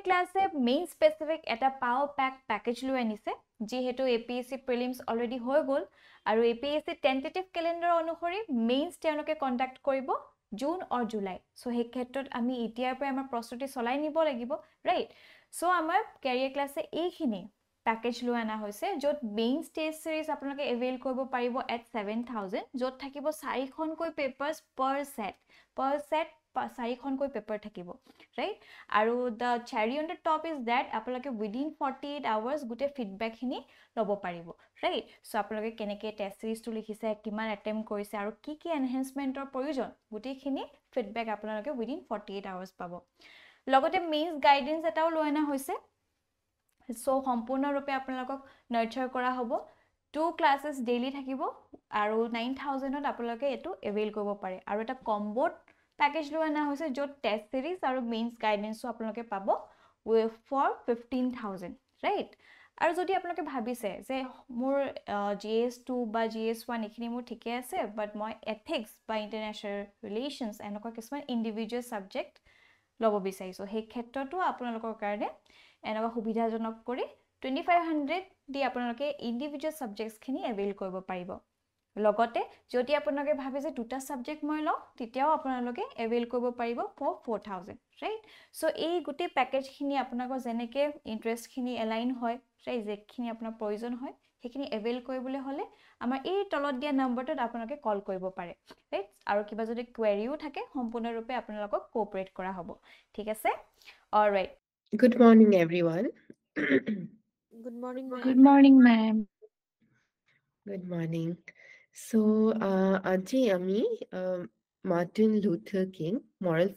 ক্লাছে main specific এটা power package লৈ আনিছে যিহেতু APSC প্ৰিলিমছ অলৰেডি হৈ গ'ল আৰু APSC টেন্টেটিভ কেলেণ্ডাৰ অনুসৰি মেইনছ তেওঁলোকে কণ্ডাক্ট কৰিব জুন অৰ জুলাই সো সেই ক্ষেত্ৰত আমি এতিয়াৰ পৰা আমাৰ প্ৰস্তুতি চলাই নিব লাগিব ৰাইট সো আমাৰ কেৰিয়াৰ ক্লাছে এইখিনি পেকেজ লৈ আনা হৈছে য'ত মেইনছ টেষ্ট সিৰিজ আপোনালোকে এভেইল কৰিব পাৰিব এট 7000 য'ত থাকিব 4খনকৈ পেপাৰ্ছ পাৰ সেট 4খনকৈ পেপাৰ থাকিব ৰাইট আৰু the cherry on the top is that আপোনালোকে within 48 hours গোটে ফিডব্যাক খিনি ল'ব পাৰিব ৰাইট সো আপোনালোকে কেনেকৈ টেষ্ট সিৰিজটো লিখিছে কিমান এটেম্প কৰিছে আৰু কি কি এনহেন্সমেন্টৰ প্ৰয়োজন গোটেইখিনি ফিডব্যাক আপোনালোকে within 48 hours পাব লগতে মেইনছ গাইডেন্স এটাও লৈ আনা হৈছে সো সম্পূৰ্ণৰূপে আপোনালোকক নাৰ্চাৰ কৰা হ'ব 2 ক্লাसेस ডেইলি থাকিব আৰু 9000ত আপোনালোকে এটো এভেইল কৰিব পাৰে আৰু এটা কম্বোত পেকেজ লৈ আনা হৈছে য'ত টেষ্ট সিৰিজ আৰু মেইনছ গাইডেন্সও আপোনালোকে পাব ফৰ 15000 ৰাইট আৰু যদি আপোনালোকে ভাবিছে যে মোৰ GS2 বা GS1 এখিনি মোৰ ঠিকে আছে বাট মই এথিক্স বা ইন্টাৰনেশ্যনেল ৰিলেশনছ এনেকুৱা কিছুমান ইন্ডিভিজুৱেল সাবজেক্ট ল'ব বিচাৰিছো সেই ক্ষেত্ৰতো আপোনালোকৰ কাৰণে এনেকুৱা সুবিধাজনক কৰি 2500 দি আপোনালোকে ইন্ডিভিজুৱেল সাবজেক্টছ খিনি এভেইল কৰিব পাৰিব লগতে যদি আপোনালোকে ভাবে যে দুটা সাবজেক্ট মই লওঁ তেতিয়াও আপোনালোকে এভেইল কৰিব পাৰিব ফৰ 4000 ৰাইট সো এই গুটি পেকেজ খিনি আপোনালোকৰ যেনেকে ইন্টাৰেষ্ট খিনি এলাইন হয় ৰাইট যেখিনি আপোনাৰ প্ৰয়োজন হয় সেইখিনি এভেইল কৰিবলৈ হলে আমাৰ এই তলত দিয়া নম্বৰটোত আপোনালোকে কল কৰিব পাৰে ৰাইট আৰু কিবা যদি কোৱেৰিও থাকে সম্পূৰ্ণৰূপে আপোনালোকক কোঅপাৰেট কৰা হ'ব ঠিক আছে alright Good morning, everyone. Good morning, ma'am. Good morning, ma'am. Good morning. So, Aji Ami, Martin Luther King, moral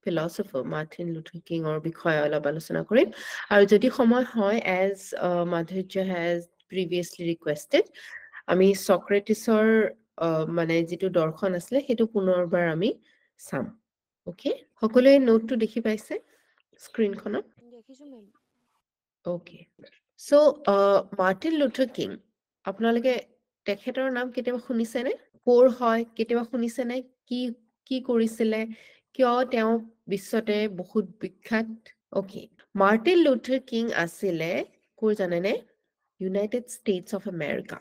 philosopher Martin Luther King or বিষয়ে অলপ আলোচনা কৰিম আৰু যদি সময় হয় as Madhurya has previously requested আমি সক্ৰেটিছৰ মানে যেটো দৰ্শন আছিল হেতু পুনৰবাৰ আমি চাম ওকে সকলোৱে নোটটো দেখি পাইছে স্ক্ৰিনখনত দেখিছো ma'am Okay. So, Martin Luther King, আপোনালোকে তেখেতৰ নাম কেতিয়াবা শুনিছেনে? কৰ হয় কেতিয়াবা শুনিছেনে? কি কৰিছিলে? কিয় তেওঁ বিশ্বতে বহুত বিখ্যাত? Okay. Martin Luther King আছিলে কৰ জানেনে? United States of America.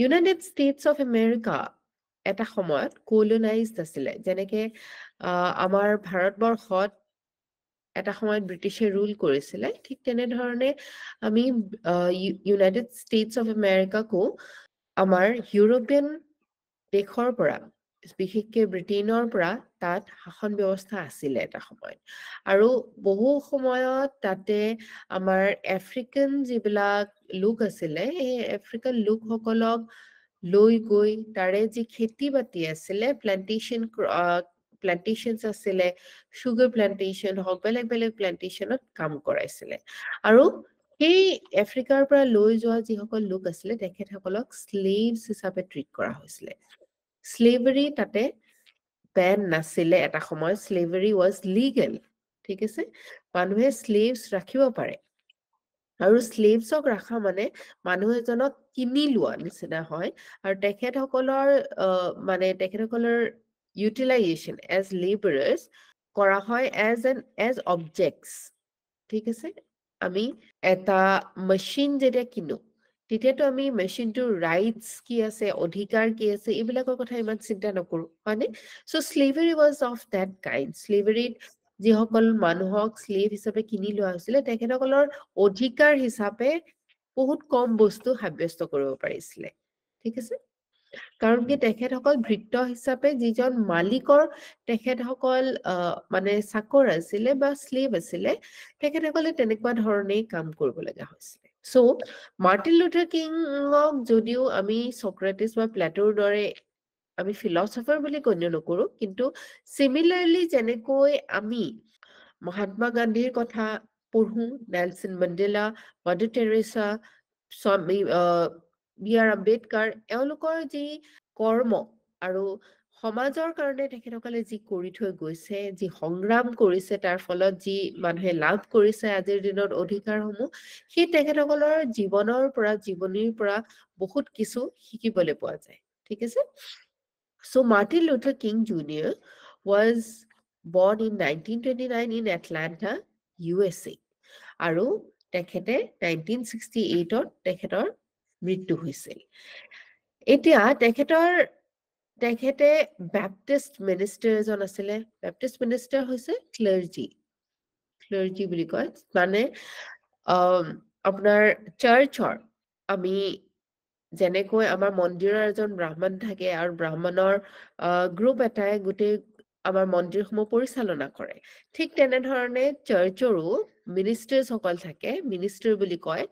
United States of America এটা সময়ত colonized আছিলে যেনেকে আমাৰ ভাৰতবৰ্ষত এটা সময়ত ব্ৰিটিছে ৰুল কৰিছিলে ঠিক তেনে ধৰণে আমি ইউনাইটেড ষ্টেটছ অফ আমেৰিকাকো আমাৰ ইউৰোপিয়ান দেশৰ পৰা বিশেষকৈ ব্ৰিটেইনৰ পৰা তাত শাসন ব্যৱস্থা আছিলে এটা সময়ত আৰু বহু সময়ত তাতে আমাৰ আফ্ৰিকান যিবিলাক লোক আছিলে এই আফ্ৰিকান লোকসকলক লৈ গৈ তাৰে যি খেতি বাতি আছিলে প্লান্টেশনছ আছিলে সুগাৰ প্লান্টেশন হওক বেলেগ বেলেগ প্লান্টেশনত কাম কৰাইছিলে আৰু সেই আফ্ৰিকাৰ পৰা লৈ যোৱা যিসকল লোক আছিলে তেখেতসকলক স্লেভছ হিচাপে ট্ৰিট কৰা হৈছিলে স্লেভাৰী তাতে বেন নাছিলে এটা সময় স্লেভাৰী ৱাজ লিগেল ঠিক আছে মানুহে স্লেভছ ৰাখিব পাৰে আৰু স্লেভছক ৰাখা মানে মানুহ এজনক কিনি লোৱা নিচিনা হয় আৰু তেখেতসকলৰ মানে তেখেতসকলৰ utilization as laborers কৰা হয় as objects ঠিক আছে আমি এটা মেশিন যেতিয়া কিনো তেতিয়াতো আমি মেশিনটোৰ ৰাইটস কি আছে অধিকাৰ কি আছে এইবিলাকৰ কথা ইমান চিন্তা নকৰো হয়নে so slavery was of that kind slavery যিসকল মানুহক স্লেভ হিচাপে কিনি লোৱা হৈছিলে তেখেতসকলৰ অধিকাৰ হিচাপে বহুত কম বস্তু সাব্যস্ত কৰিব পাৰিছিলে ঠিক আছে কাৰণ কি তেখেতসকল ভৃত্য হিচাপে যিজন মালিকৰ তেখেতসকল মানে চাকৰ আছিলে বা স্লেভ আছিলে তেখেতসকলে তেনেকুৱা ধৰণেই কাম কৰিব লগা হৈছিলে সো মাৰ্টিন লুথাৰ কিংক যদিও আমি সক্ৰেটিছ বা প্লেটোৰ দৰে আমি ফিলচফাৰ বুলি গণ্য নকৰো কিন্তু সিমিলাৰলি যেনেকৈ আমি মহাত্মা গান্ধীৰ কথা পঢ়ো Nelson Mandela mother Teresa BR. Ambedkar এওঁলোকৰ যি কৰ্ম আৰু সমাজৰ কাৰণে তেখেতসকলে যি কৰি থৈ গৈছে যি সংগ্ৰাম কৰিছে তাৰ ফলত যি মানুহে লাভ কৰিছে আজিৰ দিনত অধিকাৰসমূহ সেই তেখেতসকলৰ জীৱনৰ পৰা জীৱনীৰ পৰা বহুত কিছু শিকিবলৈ পোৱা যায় ঠিক আছে So Martin Luther King Jr. was born in 1929 in Atlanta, USA আৰু তেখেতে 1968ত তেখেতৰ মৃত্যু হৈছিল এতিয়া তেখেতে বেপ্টিষ্ট মিনিষ্টাৰ এজন আছিলে বেপ্টিষ্ট মিনিষ্টাৰ হৈছে ক্লাৰ্জি বুলি কয় মানে আপোনাৰ চাৰ্চৰ আমি যেনেকৈ আমাৰ মন্দিৰৰ এজন ব্ৰাহ্মণ থাকে আৰু ব্ৰাহ্মণৰ গ্ৰুপ এটাই গোটেই আমাৰ মন্দিৰসমূহ পৰিচালনা কৰে ঠিক তেনেধৰণে চাৰ্চৰো মিনিষ্টাৰসকল থাকে মিনিষ্টাৰ বুলি কয়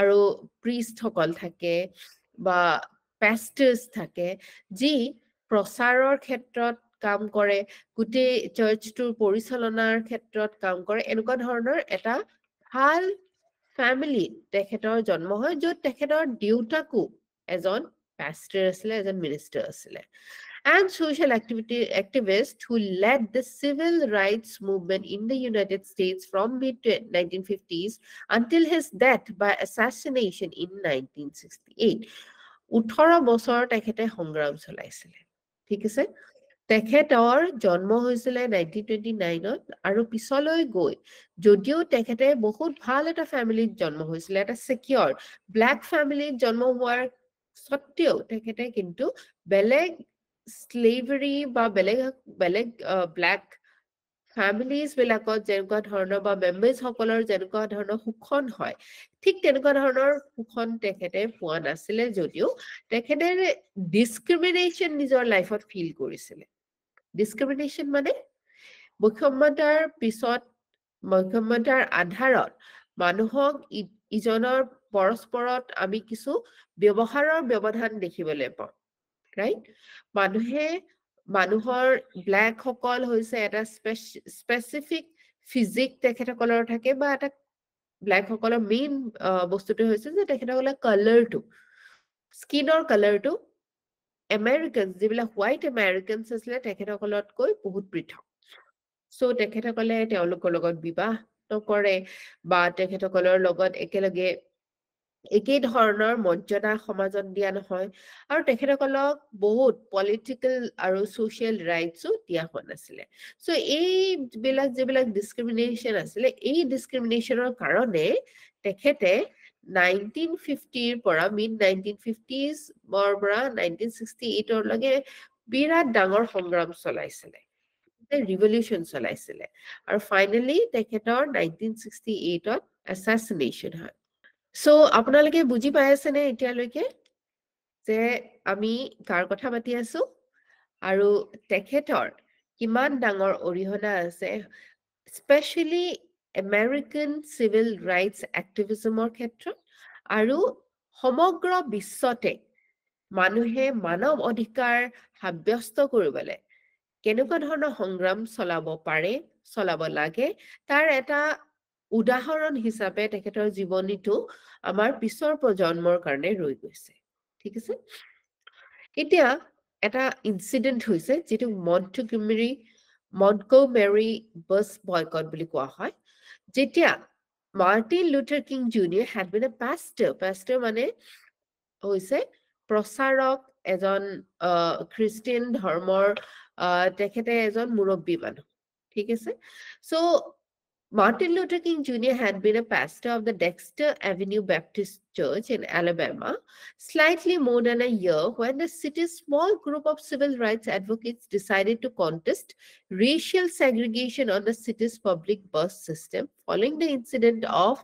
আৰু প্ৰিষ্টসকল থাকে বা পেষ্টাৰ্ছ থাকে যি প্ৰচাৰৰ ক্ষেত্ৰত কাম কৰে গোটেই চাৰ্চটোৰ পৰিচালনাৰ ক্ষেত্ৰত কাম কৰে এনেকুৱা ধৰণৰ এটা ভাল ফেমিলি তেখেতৰ জন্ম হয় য'ত তেখেতৰ দেউতাকো এজন pastor আছিলে এজন minister আছিলে and social activists who led the civil rights movement in the United States from mid-1950s until his death by assassination in 1968 18 বছৰ তেখেতে সংগ্ৰাম চলাইছিলে ঠিক আছে তেখেতৰ জন্ম হৈছিলে 1929ত আৰু পিছলৈ গৈ যদিও তেখেতে বহুত ভাল এটা ফ্যামিলিত জন্ম হৈছিলে এটা সিকিউৰ ব্ল্যাক ফ্যামিলিত জন্ম হোৱাৰ সত্ত্বেও তেখেতে কিন্তু বেলেগ স্লেভাৰী বা বেলেগ ব্ল্যাক ফ্যামিলিজ বিলাকত যেনেকুৱা ধৰণৰ বা মেম্বাৰ্ছ সকলৰ যেনেকুৱা ধৰণৰ শোষণ হয় ঠিক তেনেকুৱা ধৰণৰ শোষণ তেখেতে পোৱা নাছিলে যদিও তেখেতে ডিসক্ৰিমিনেশন নিজৰ লাইফত ফিল কৰিছিলে ডিসক্ৰিমিনেশন মানে বৈষম্যতাৰ পিছত বৈষম্যতাৰ আধাৰত মানুহক ইজনৰ পৰস্পৰত আমি কিছু ব্যৱহাৰৰ ব্যৱধান দেখিবলৈ পাওঁ ৰাইট মানুহৰ ব্ল্যাক সকল হৈছে এটা স্পেসিফিক ফিজিক তেখেতসকলৰ থাকে বা এটা ব্ল্যাক সকলৰ মেইন বস্তুটো হৈছে যে তেখেতসকলৰ কালাৰটো স্কিনৰ কালাৰটো আমেৰিকানছ যিবিলাক হোৱাইট আমেৰিকানছ আছিলে তেখেতসকলতকৈ বহুত পৃথক সো তেখেতসকলে তেওঁলোকৰ লগত বিবাহ নকৰে বা তেখেতসকলৰ লগত একেলগে একেই ধৰণৰ মৰ্যাদা সমাজত দিয়া নহয় আৰু তেখেতসকলক বহুত পলিটিক্যাল আৰু সোশ্যাল ৰাইটসও দিয়া হোৱা নাছিলে সো যিবিলাক ডিসক্ৰিমিনেশন আছিলে এই ডিসক্ৰিমিনেশনৰ কাৰণে তেখেতে 1950 পৰা মিড 1950s পৰা 1968 লৈকে বিৰাট ডাঙৰ সংগ্ৰাম চলাইছিলে ৰিভলিউশন চলাইছিলে আৰু ফাইনালি তেখেতৰ 1968ত assassination হয় সো আপোনালোকে বুজি পাই আছে নে এতিয়ালৈকে যে আমি কাৰ কথা পাতি আছো আৰু তেখেতৰ কিমান ডাঙৰ অৰিহণা আছে স্পেশালি আমেৰিকান সিভিল ৰাইটস এক্টিভিজমৰ ক্ষেত্ৰত আৰু সমগ্ৰ বিশ্বতে মানুহে মানৱ অধিকাৰ সাব্যস্ত কৰিবলৈ কেনেকুৱা ধৰণৰ সংগ্ৰাম চলাব পাৰে চলাব লাগে তাৰ এটা উদাহৰণ হিচাপে তেখেতৰ জীৱনীটো আমাৰ পিছৰ প্ৰজন্মৰ কাৰণে ৰৈ গৈছে ঠিক আছে এতিয়া এটা ইনসিডেন্ট হৈছে যেটো মন্টগোমেৰী বাছ বয়কট বুলি কোৱা হয় যেতিয়া Martin Luther king junior had been a pastor মানে হৈছে প্ৰচাৰক এজন খ্ৰীষ্টিয়ান ধৰ্মৰ তেখেতে এজন মুৰব্বী মানুহ ঠিক আছে so Martin Luther King Jr. had been a pastor of the Dexter Avenue Baptist Church in Alabama slightly more than a year when the city's small group of civil rights advocates decided to contest racial segregation on the city's public bus system following the incident of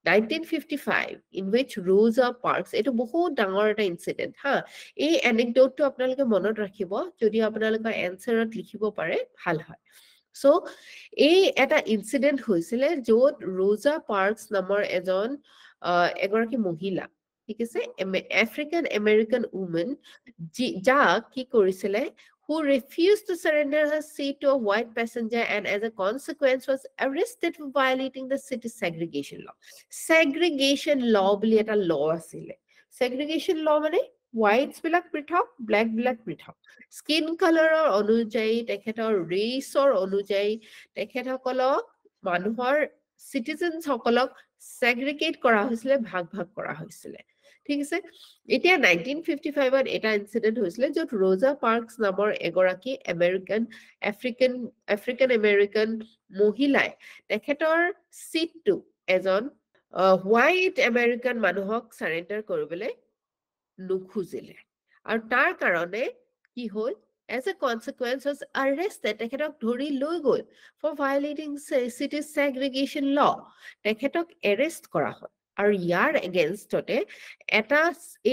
1955 in which Rosa Parks eto bahut dangor eta incident ha ei anecdote to apnaloke monot rakhibo jodi apnaloke answer ot likhibo pare bhal hoy so ei eta incident hoisile jot Rosa Parks namor ejon egoraki mohila ঠিক আছে African American woman ja ki korisile who refused to surrender her seat to a white passenger and as a consequence was arrested for violating the city's segregation law. Segregation law বুলি এটা law আছিলে segregation law মানে whites বিলাক পৃথক black বিলাক পৃথক skin color অনুযায়ী তেখেতৰ raceৰ অনুযায়ী তেখেতসকলক মানুহৰ citizens সকলক segregate কৰা হৈছিলে ভাগ কৰা হৈছিলে ঠিক আছে এতিয়া 1955ত এটা ইনসিডেন্ট হৈছিল য'ত ৰোজা পাৰ্কছ নামৰ এগৰাকী আফ্ৰিকান আমেৰিকান মহিলাই তেখেতৰ সিটটো এজন হোৱাইট আমেৰিকান মানুহক সাৰেন্ডাৰ কৰিবলৈ নুখুজিলে আৰু তাৰ কাৰণে কি হ'ল as a consequence was arrested তেখেতক ধৰি লৈ গ'ল for violating city segregation law তেখেতক এৰেষ্ট কৰা হ'ল আৰু ইয়াৰ এগেইনষ্টতে এটা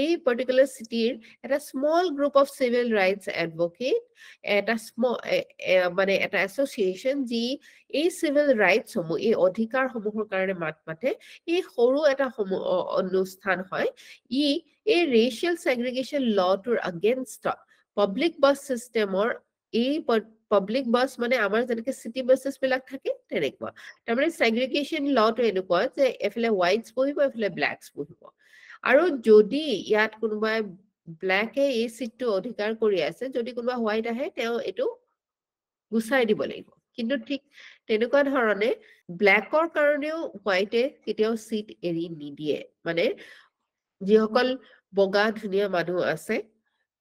এই পাৰ্টিকুলাৰ চিটিৰ এটা small group of civil rights advocate এটা মানে এটা এছ'চিয়েশ্যন যি এই সিভিল ৰাইটস সমূহ এই অধিকাৰ সমূহৰ কাৰণে মাত মাতে এই সৰু এটা অনুষ্ঠান হয় এই ৰেচিয়েল ছেগ্ৰিগেশ্যন লটোৰ এগেইনষ্টত পাব্লিক বাছ চিষ্টেমৰ এই পাব্লিক বাছ মানে আমাৰ যেনেকে চিটি বাছেছ বিলাক থাকে তেনেকুৱা তাৰমানে ছেগ্ৰিগেশ্যন লটো এনেকুৱা যে এফালে হোৱাইটছ বহিব এফালে ব্লেকছ বহিব আৰু যদি ইয়াত কোনোবাই ব্লেকে এই চিটটো অধিকাৰ কৰি আছে যদি কোনোবা হোৱাইট আহে তেওঁ এইটো গুচাই দিব লাগিব কিন্তু ঠিক তেনেকুৱা ধৰণে ব্লেকৰ কাৰণেও হোৱাইটে কেতিয়াও চিট এৰি নিদিয়ে মানে যিসকল বগা ধুনীয়া মানুহ আছে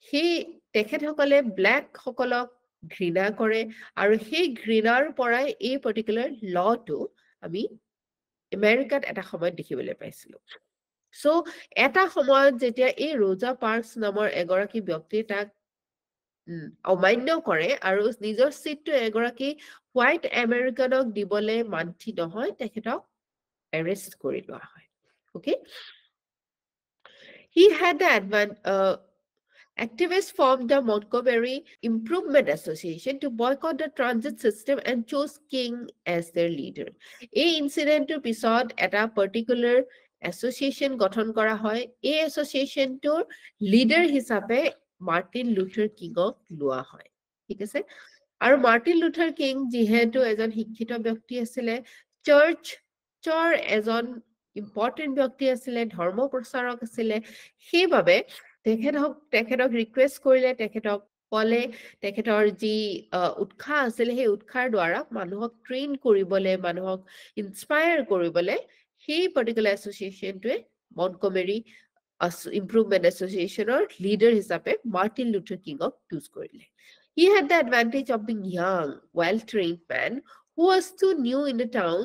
সেই তেখেতসকলে ব্লেক সকলক ঘৃণা কৰে আৰু সেই ঘৃণাৰ পৰাই এই পাৰ্টিকুলাৰ লটো আমি আমেৰিকাত এটা সময়ত দেখিবলৈ পাইছিলো সো এটা সময়ত যেতিয়া এই ৰোজা পাৰ্কছ নামৰ এগৰাকী ব্যক্তিয়ে তাক অমান্য কৰে আৰু নিজৰ সিটটো এগৰাকী হোৱাইট আমেৰিকানক দিবলৈ মান্তি নহয় তেখেতক এৰেষ্ট কৰি লোৱা হয় okay he had the activists formed the Montgomery Improvement Association to boycott the transit system and chose King as their leader. এই ইনসিডেন্টৰ পিছত এটা পাৰ্টিকুলাৰ এছ'চিয়েশ্যন গঠন কৰা হয় এই এছ'চিয়েশ্যনটোৰ লিডাৰ হিচাপে মাৰ্টিন লুথাৰ কিঙক লোৱা হয় ঠিক আছে আৰু মাৰ্টিন লুথাৰ কিং যিহেতু এজন শিক্ষিত ব্যক্তি আছিলে চাৰ্চৰ এজন ইম্পৰ্টেণ্ট ব্যক্তি আছিলে ধৰ্ম প্ৰচাৰক আছিলে সেইবাবে তেখেতক ৰিকুৱেষ্ট কৰিলে তেখেতক ক'লে তেখেতৰ যি উৎসাহ আছিলে সেই উৎসাহৰ দ্বাৰা মানুহক ট্ৰেইন কৰিবলৈ মানুহক ইনস্পায়াৰ কৰিবলৈ সেই পাৰ্টিকুলাৰ এছ'চিয়েশ্যনটোৱে মণ্টগমেৰী ইম্প্ৰুভমেণ্ট এছ'চিয়েশ্যনৰ লিডাৰ হিচাপে মাৰ্টিন লুথাৰ কিঙক চুজ কৰিলে He had the advantage of being young, well-trained man who was too new in the town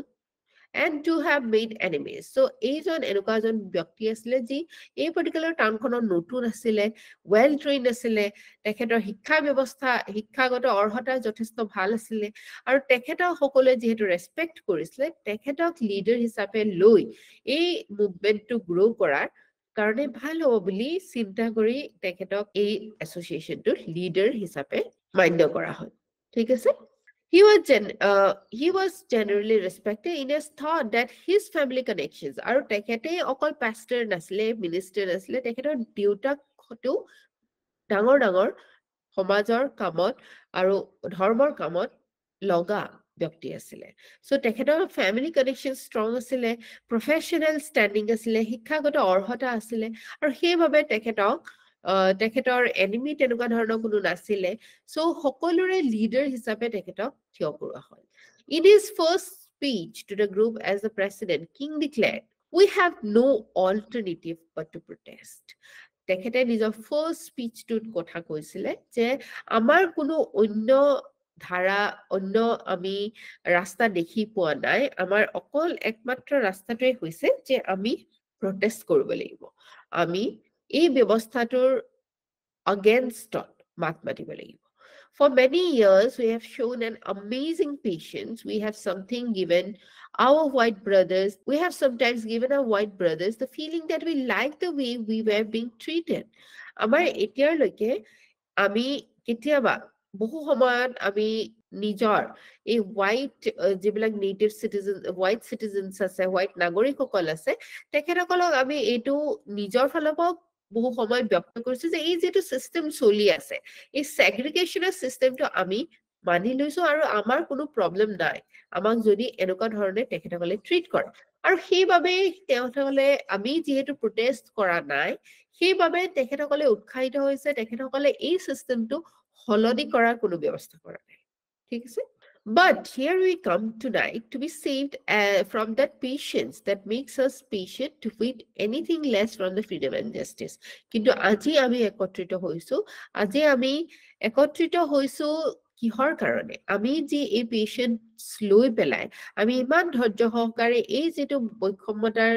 and to have made enemies. So এইজন এনেকুৱা এজন ব্যক্তি আছিলে যি এই পাৰ্টিকুলাৰ টাউনখনৰ নতুন আছিলে ৱেল ট্ৰেইনড আছিলে তেখেতৰ শিক্ষা ব্যৱস্থা শিক্ষাগত অৰ্হতা যথেষ্ট ভাল আছিলে আৰু তেখেতক সকলোৱে যিহেতু ৰেছপেক্ট কৰিছিলে তেখেতক লিডাৰ হিচাপে লৈ এই মুভমেণ্টটো গ্ৰ' কৰাৰ কাৰণে ভাল হ'ব বুলি চিন্তা কৰি তেখেতক এই এছ'চিয়েশ্যনটোৰ লিডাৰ হিচাপে মান্য কৰা হয় ঠিক আছে He was generally respected in his thought that his family connections আৰু তেখেতে অকল pastor নাছিলে minister নাছিলে তেখেতৰ দেউতাকটো ডাঙৰ সমাজৰ কামত আৰু ধৰ্মৰ কামত লগা ব্যক্তি আছিলে সো তেখেতৰ ফ্যামিলি কানেকশন ষ্ট্ৰং আছিলে প্ৰফেশনাল ষ্টেণ্ডিং আছিলে শিক্ষাগত অৰ্হতা আছিলে আৰু সেইভাবে তেখেতৰ এনিমি তেনেকুৱা ধৰণৰ কোনো নাছিলে সো সকলোৰে লিডাৰ হিচাপে তেখেতক থিয় কৰোৱা হয় In his first speech to the group as the president, King declared, "We have no alternative but to protest." তেখেতে নিজৰ ফাৰ্ষ্ট স্পিচটোত কথা কৈছিলে যে আমাৰ কোনো অন্য ধাৰা অন্য আমি ৰাস্তা দেখি পোৱা নাই আমাৰ অকল একমাত্ৰ ৰাস্তাটোৱে হৈছে যে আমি প্ৰটেষ্ট কৰিব লাগিব আমি এই ব্যৱস্থাটোৰ againstত মাত মাতিব লাগিব For many years, we have shown an amazing patience. We have sometimes given our white brothers the feeling that we like the way we were being treated. আমাৰ এতিয়ালৈকে আমি কেতিয়াবা বহু সময়ত আমি নিজৰ এই হোৱাইট যিবিলাক নেটিভ চিটিজেন হোৱাইট চিটিজেনছ আছে হোৱাইট নাগৰিকসকল আছে তেখেতসকলক আমি এইটো নিজৰ ফালৰ পৰা বহু সময় ব্যক্ত কৰিছো যে এই যেটো সিস্টেম চলি আছে এই সেগ্ৰিগেশনৰ সিস্টেমটো আমি মানি লৈছো আৰু আমাৰ কোনো প্ৰবলেম নাই আমাক যদি এনেকুৱা ধৰণে তেখেতসকলে ট্ৰিট কৰে আৰু সেইভাবে তেখেতসকলে আমি যেহেতু প্ৰটেষ্ট কৰা নাই সেইভাবে তেখেতসকলে উৎসাহিত হৈছে তেখেতসকলে এই সিস্টেমটো হলদি কৰাৰ কোনো ব্যৱস্থা কৰা নাই ঠিক আছে But here we come tonight to be saved from that patience that makes us patient to wait anything less from the freedom and justice. কিন্তু আজি আমি একত্ৰিত হৈছো, আজি আমি একত্ৰিত হৈছো কিহৰ কাৰণে? আমি যি এই পেশেন্স লৈ পেলাই আমি ইমান ধৈৰ্য সহকাৰে এই যিটো বৈষম্যতাৰ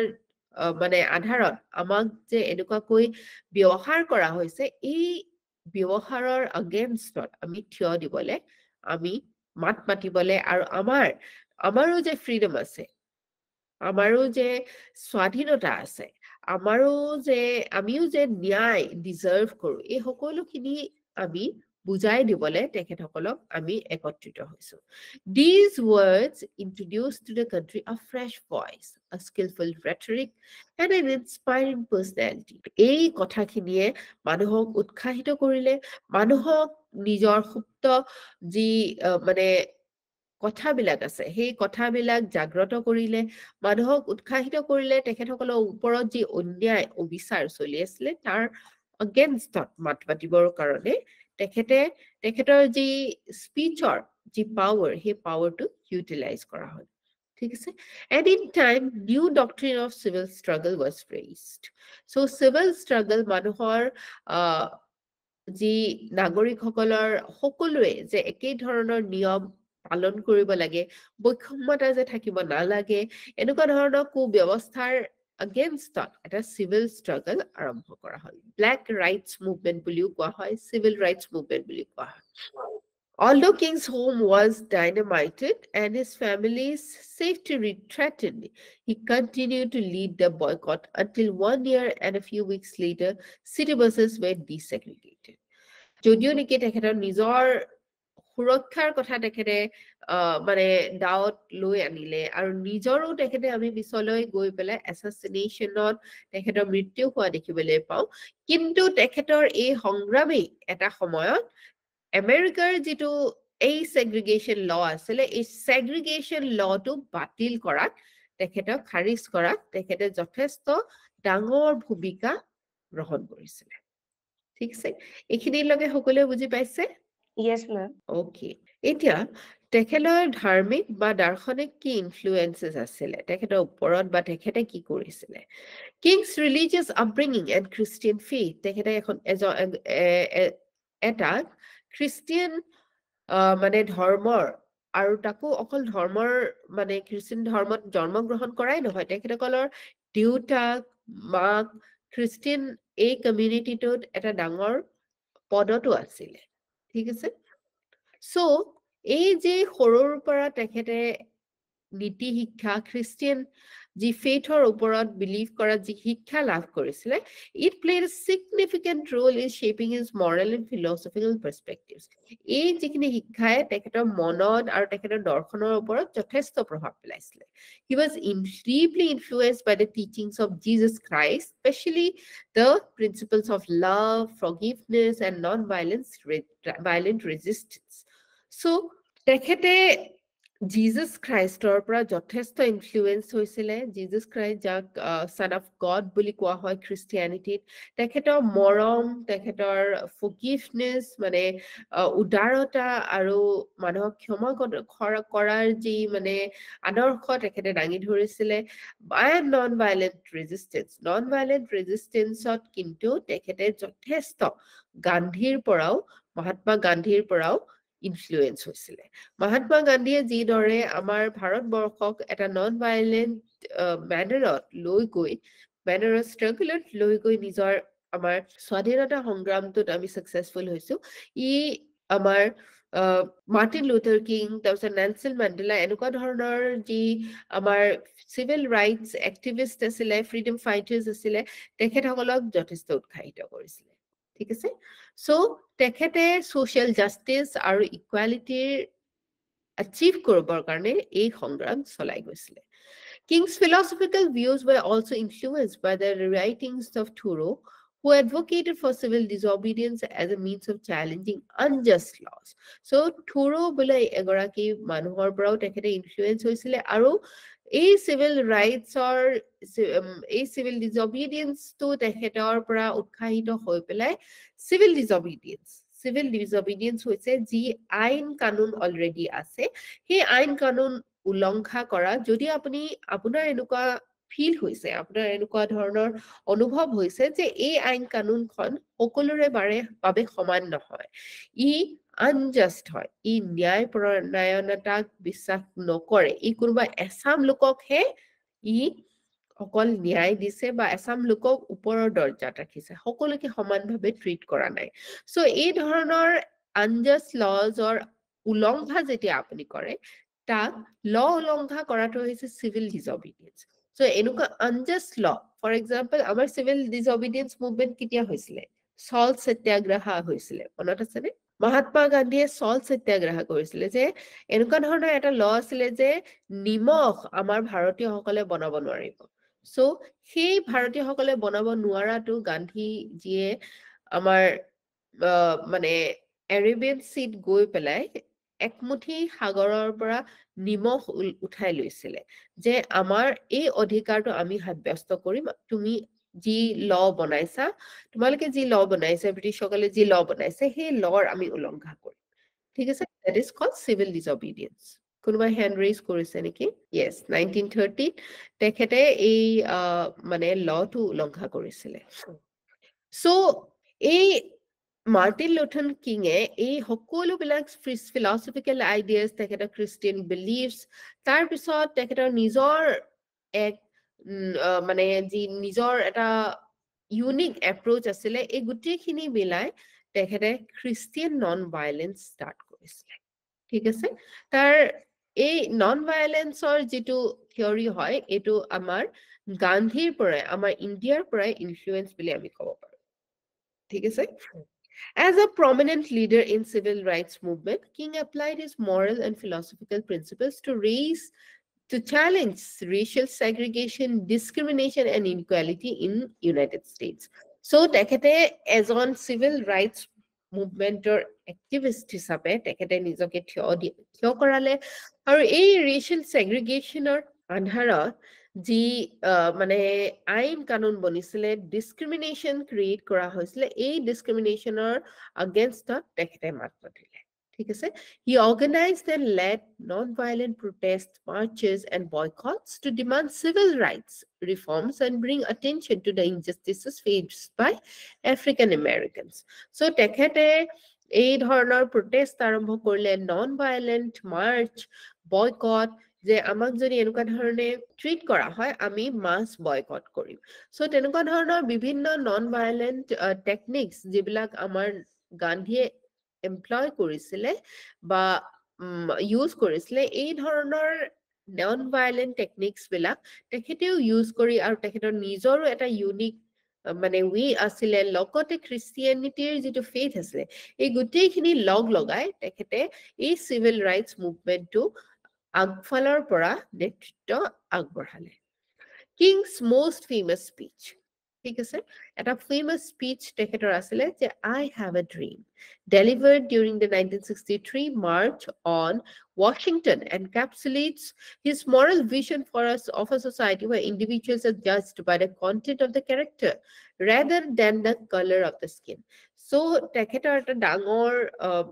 মানে আধাৰত আমাক যে এনেকুৱাকৈ ব্যৱহাৰ কৰা হৈছে, এই ব্যৱহাৰৰ আগেইনষ্টত আমি থিয় দিবলৈ, আমি মাত মাতিবলৈ, আৰু আমাৰো যে ফ্ৰীডম আছে, আমাৰো যে স্বাধীনতা আছে, আমিও যে ন্যায় ডিজাৰ্ভ কৰো, এই সকলোখিনি আমি বুজাই দিবলৈ তেখেতসকলক আমি একত্ৰিত হৈছো। These words introduced to the country a fresh voice, a skillful rhetoric, and an inspiring personality. এই কথাখিনিয়ে মানুহক উৎসাহিত কৰিলে, মানুহক নিজৰ সুপ্ত যি মানে কথাবিলাক আছে, সেই কথাবিলাক জাগ্ৰত কৰিলে, মানুহক উৎসাহিত কৰিলে, তেখেতসকলৰ ওপৰত যি অন্যায় অবিচাৰ চলি আছিলে তাৰ আগেইনষ্টত মাত মাতিবৰ কাৰণে তেখেতৰ যি স্পীচৰ যি পাৱাৰ, সেই পাৱাৰটো ইউটিলাইজ কৰা হ'ল। ঠিক আছে? And in time, new doctrine of civil struggle was raised. So civil struggle মানুহৰ যি নাগৰিকসকলৰ সকলোৱে যে একেই ধৰণৰ নিয়ম পালন কৰিব লাগে, বৈষম্যতা যে থাকিব নালাগে, এনেকুৱা ধৰণৰ কুব্যৱস্থাৰ আগেইনষ্টত এটা চিভিল ষ্ট্ৰাগল আৰম্ভ কৰা হ'ল। ব্লেক ৰাইটছ মুভমেণ্ট বুলিও কোৱা হয়, চিভিল ৰাইটছ মুভমেণ্ট বুলি কোৱা হয়। Although King's home was dynamited and his family's safety threatened, he continued to lead the boycott until 1 year and a few weeks later, city buses were desegregated. যদিও নেকি তেখেতৰ নিজৰ সুৰক্ষাৰ কথা তেখেতে মানে ডাউট লৈ আনিলে, আৰু নিজৰো তেখেতে আমি পিছলৈ গৈ পেলাই এছাচিনেশ্যনত তেখেতৰ মৃত্যু হোৱা দেখিবলৈ পাওঁ, কিন্তু তেখেতৰ এই সংগ্ৰামেই এটা সময়ত আমেৰিকাৰ যিটো এই ছেগ্ৰিগেশ্যন ল আছিলে, এই ছেগ্ৰিগেশ্যন লটো বাতিল কৰাত, তেখেতক খাৰিজ কৰাত তেখেতে যথেষ্ট ডাঙৰ ভূমিকা গ্ৰহণ কৰিছিলে। ঠিক আছে? এইখিনিলৈকে সকলোৱে বুজি পাইছে? Yes, ma'am. Okay. এতিয়া তেখেতৰ ধাৰ্মিক বা দাৰ্শনিক কি ইনফ্লুৱেঞ্চেছ আছিলে তেখেতৰ ওপৰত, বা তেখেতে কি কৰিছিলে? King's religious upbringing and Christian faith, তেখেতে এটা খ্ৰীষ্টিয়ান মানে ধৰ্মৰ, আৰু তাকো অকল ধৰ্মৰ মানে খ্ৰীষ্টিয়ান ধৰ্মত জন্মগ্ৰহণ কৰাই নহয়, তেখেতসকলৰ দেউতাক মাক খ্ৰীষ্টিয়ান এই কমিউনিটিটোত এটা ডাঙৰ পদতো আছিলে। ঠিক আছে? সো এই যে সৰুৰ পৰা তেখেতে নীতি শিক্ষা, খ্ৰীষ্টিয়ান যি ফেইথৰ ওপৰত বিলিভ কৰা যি শিক্ষা লাভ কৰিছিলে, it played a significant role in shaping his moral and philosophical perspectives. এই যিখিনি শিক্ষাই তেখেতৰ মনত আৰু তেখেতৰ দৰ্শনৰ ওপৰত যথেষ্ট প্ৰভাৱ পেলাইছিলে। He was deeply influenced by the teachings of Jesus Christ, especially the principles of love, forgiveness, and non-violent resistance. So তেখেতে জিজাছ খ্ৰাইষ্টৰ পৰা যথেষ্ট ইনফ্লুৱেঞ্চ হৈছিলে। জিজাছ খ্ৰাইষ্ট যাক ছান অফ গড বুলি কোৱা হয় খ্ৰীষ্টিয়ানিটিত, তেখেতৰ মৰম, তেখেতৰ ফৰগিভনেছ মানে উদাৰতা আৰু মানুহক ক্ষমা কৰাৰ যি মানে আদৰ্শ তেখেতে দাঙি ধৰিছিলে। এণ্ড নন ভাইলেণ্ট ৰেজিষ্টেঞ্চত কিন্তু তেখেতে যথেষ্ট মহাত্মা গান্ধীৰ পৰাও ইনফ্লুৱেঞ্চ হৈছিলে। মহাত্মা গান্ধীয়ে যিদৰে আমাৰ ভাৰতবৰ্ষক এটা নন ভাইলেণ্ট ষ্ট্ৰাগলত লৈ গৈ নিজৰ আমাৰ স্বাধীনতা সংগ্ৰামটোত আমি ছাকচেছফুল হৈছো, ই আমাৰ মাৰ্টিন লুথাৰ কিং, তাৰপিছত নেলছন মেণ্ডেলা, এনেকুৱা ধৰণৰ যি আমাৰ চিভিল ৰাইটছ এক্টিভিষ্ট আছিলে, ফ্ৰীডম ফাইটাৰ্ছ আছিলে, তেখেতসকলক যথেষ্ট উৎসাহিত কৰিছিলে। ঠিক আছে? সো তেখেতে ছ'চিয়েল জাষ্টিছ আৰু ইকুৱেলিটিৰ achieve কৰিবৰ কাৰণে এই সংগ্ৰাম চলাই গৈছিলে। King's philosophical views were also influenced by the writings of Thoreau, who advocated for civil disobedience as a means of challenging unjust laws. So Thoreau বোলে এগৰাকী মানুহৰ পৰাও তেখেতে ইনফ্লুৱেঞ্চ হৈছিলে, আৰু এই চিভিল ডিজঅবিডিয়েন্সটো তেখেতৰ পৰা উৎসাহিত হৈ পেলাই চিভিল সিভিল ডিসঅবিডিয়েন্স হৈছে যি আইন কানুন অলৰেডি আছে সেই আইন কানুন উলংঘা কৰা যদি আপুনি আপোনাৰ এনেকুৱা ফিল হৈছে আপোনাৰ এনেকুৱা ধৰণৰ অনুভৱ হৈছে যে এই আইন কানুনখন সকলোৰে বাবে সমান নহয় ই আনজাষ্ট হয় ই ন্যায় প্ৰণয়নতাক বিশ্বাস নকৰে ই কোনোবা এছাম লোককহে ই অকল ন্যায় দিছে বা এছাম লোকক ওপৰৰ দৰ্জাত ৰাখিছে সকলোকে সমানভাৱে ট্ৰিট কৰা নাই সো এই ধৰণৰ আনজাষ্ট লজৰ উলংঘা যেতিয়া আপুনি কৰে তাক ল উলংঘা কৰাটো হৈছে চিভিল ডিসঅবিডিয়েন্স সো এনেকুৱা আনজাষ্ট ল ফৰ এক্সাম্পল আমাৰ চিভিল ডিসঅবিডিয়েন্স মুভমেন্ট কেতিয়া হৈছিলে সল্ট সত্যাগ্ৰহ হৈছিলে মনত আছেনে মহাত্মা গান্ধীয়ে সল্ট সত্যাগ্ৰহ কৰিছিলে যে এনেকুৱা ধৰণৰ এটা ল আছিলে যে নিমখ আমাৰ ভাৰতীয়সকলে বনাব নোৱাৰিব সো সেই ভাৰতীয়সকলে বনাব নোৱাৰাটো গান্ধীজীয়ে আমাৰ মানে এৰেবিয়ান চিত গৈ পেলাই একমুঠি সাগৰৰ পৰা নিমখ উঠাই লৈছিলে যে আমাৰ এই অধিকাৰটো আমি সাব্যস্ত কৰিম তুমি যি ল বনাইছা তোমালোকে যি ল বনাইছে ব্ৰিটিছসকলে যি ল বনাইছে সেই লৰ আমি উলংঘা কৰিম ঠিক আছে that is called civil disobedience কোনোবাই হ্যান্ড ৰেইজ কৰিছে নেকি yes 1930 তেখেতে এই মানে লটো উলংঘা কৰিছিলে সো এই মাৰ্টিন লুথাৰ কিঙে এই সকলোবিলাক ফিলচফিকেল আইডিয়াজ তেখেতৰ খ্ৰীষ্টিয়ান বিলিভছ তাৰপিছত তেখেতৰ নিজৰ এক মানে যি নিজৰ এটা ইউনিক এপ্ৰোচ আছিলে এই গোটেইখিনি মিলাই তেখেতে খ্ৰীষ্টিয়ান নন ভাইলেন্স ষ্টাৰ্ট কৰিছিলে ঠিক আছে তাৰ এই নন ভাইলেন্সৰ যিটো থিয়ৰি হয় এইটো আমাৰ গান্ধীৰ পৰাই আমাৰ ইণ্ডিয়াৰ পৰাই ইনফ্লুৱেঞ্চ বুলি আমি ক'ব পাৰো ঠিক আছে As a prominent leader in civil rights movement, King applied his moral and philosophical principles to challenge racial segregation, discrimination, and inequality in United States. So, তেখেতে এজন civil rights মুভমেন্টৰ এক্টিভিষ্ট হিচাপে তেখেতে নিজকে থিয় কৰালে আৰু এই ৰেচিয়েল ছেগ্ৰিগেশ্যনৰ আন্ধাৰত যি মানে আইন কানুন বনিছিলে ডিসক্ৰিমিনেশ্যন ক্ৰিয়েট কৰা হৈছিলে এই ডিসক্ৰিমিনেশ্যনৰ আগেইনষ্টত তেখেতে মাত মাতিলে ঠিক আছে he organized and led non violent protest marches and boycotts to demand civil rights reforms and bring attention to the injustices faced by African Americans so তেখেতে এই ধৰণৰ প্ৰটেষ্ট আৰম্ভ কৰিলে নন ভাইলেন্ট মাৰ্চ বয়কট যে আমাক যদি এনেকুৱা ধৰণে ট্ৰিট কৰা হয় আমি মাছ বয়কট কৰিম সো তেনেকুৱা ধৰণৰ বিভিন্ন নন ভাইলেন্ট টেকনিক্স যিবিলাক আমাৰ গান্ধীয়ে এমপ্লয় কৰিছিলে বা ইউজ কৰিছিলে এই ধৰণৰ নন ভাইলেন্ট টেকনিক্স বিলাক তেখেতেও ইউজ কৰি আৰু তেখেতৰ নিজৰো এটা ইউনিক মানে আছিলে লগতে খ্ৰীষ্টিয়ানিটিৰ যিটো ফেথ আছিলে এই গোটেইখিনি লগাই তেখেতে এই চিভিল ৰাইটছ মুভমেন্টটো আগফালৰ পৰা নেতৃত্ব আগবঢ়ালে কিংছ most famous speech ঠিক আছে এটা famous speech তেখেতৰ আছিলে যে I have a dream delivered during the 1963 march on Washington encapsulates his moral vision of a society where individuals are judged by the content of the character rather than the color of the skin so তেখেতৰ এটা ডাঙৰ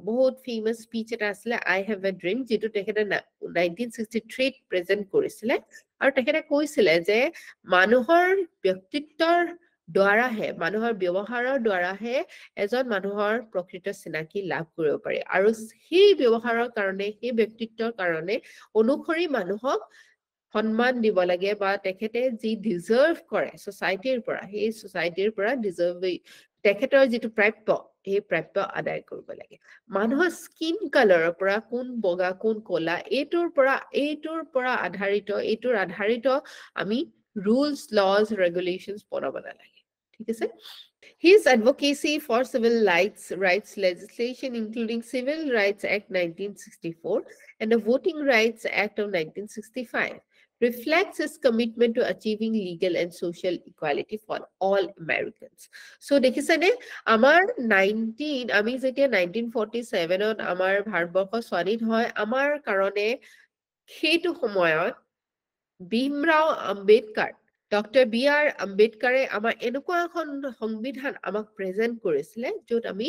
বহুত famous speech এটা আছিলে I have a dream যেটো তেখেতে 1963 present কৰিছিলে আৰু তেখেতে কৈছিলে যে মানুহৰ ব্যক্তিত্বৰ দ্বাৰাহে মানুহৰ ব্যৱহাৰৰ দ্বাৰাহে এজন মানুহৰ প্ৰকৃত চিনাকি লাভ কৰিব পাৰি আৰু সেই ব্যৱহাৰৰ কাৰণে সেই ব্যক্তিত্বৰ কাৰণে অনুসৰি মানুহক সন্মান দিব লাগে বা তেখেতে যি ডিজাৰ্ভ কৰে সোসাইটিৰ পৰা সেই সোসাইটিৰ পৰা ডিজাৰ্ভ তেখেতৰ যিটো প্ৰাপ্য এই প্ৰাপ্য আদায় কৰিব লাগে মানুহৰ স্কিন কালাৰৰ পৰা কোন বগা কোন কলা এইটোৰ পৰা আধাৰিত আমি rules laws regulations বনাব নালাগে ঠিক আছে His advocacy for civil rights legislation including Civil Rights Act 1964 and the Voting Rights Act of 1965 reflects his commitment to achieving legal and social equality for all Americans. So, দেখিছেনে আমাৰ আমি যেতিয়া 1947ত আমাৰ ভাৰতবৰ্ষ স্বাধীন হয় আমাৰ কাৰণে সেইটো সময়ত ভীমৰাও আম্বেদকাৰ ডক্টৰ B.R. আম্বেদকাৰে আমাৰ এনেকুৱা এখন সংবিধান আমাক প্ৰেজেন্ট কৰিছিলে য'ত আমি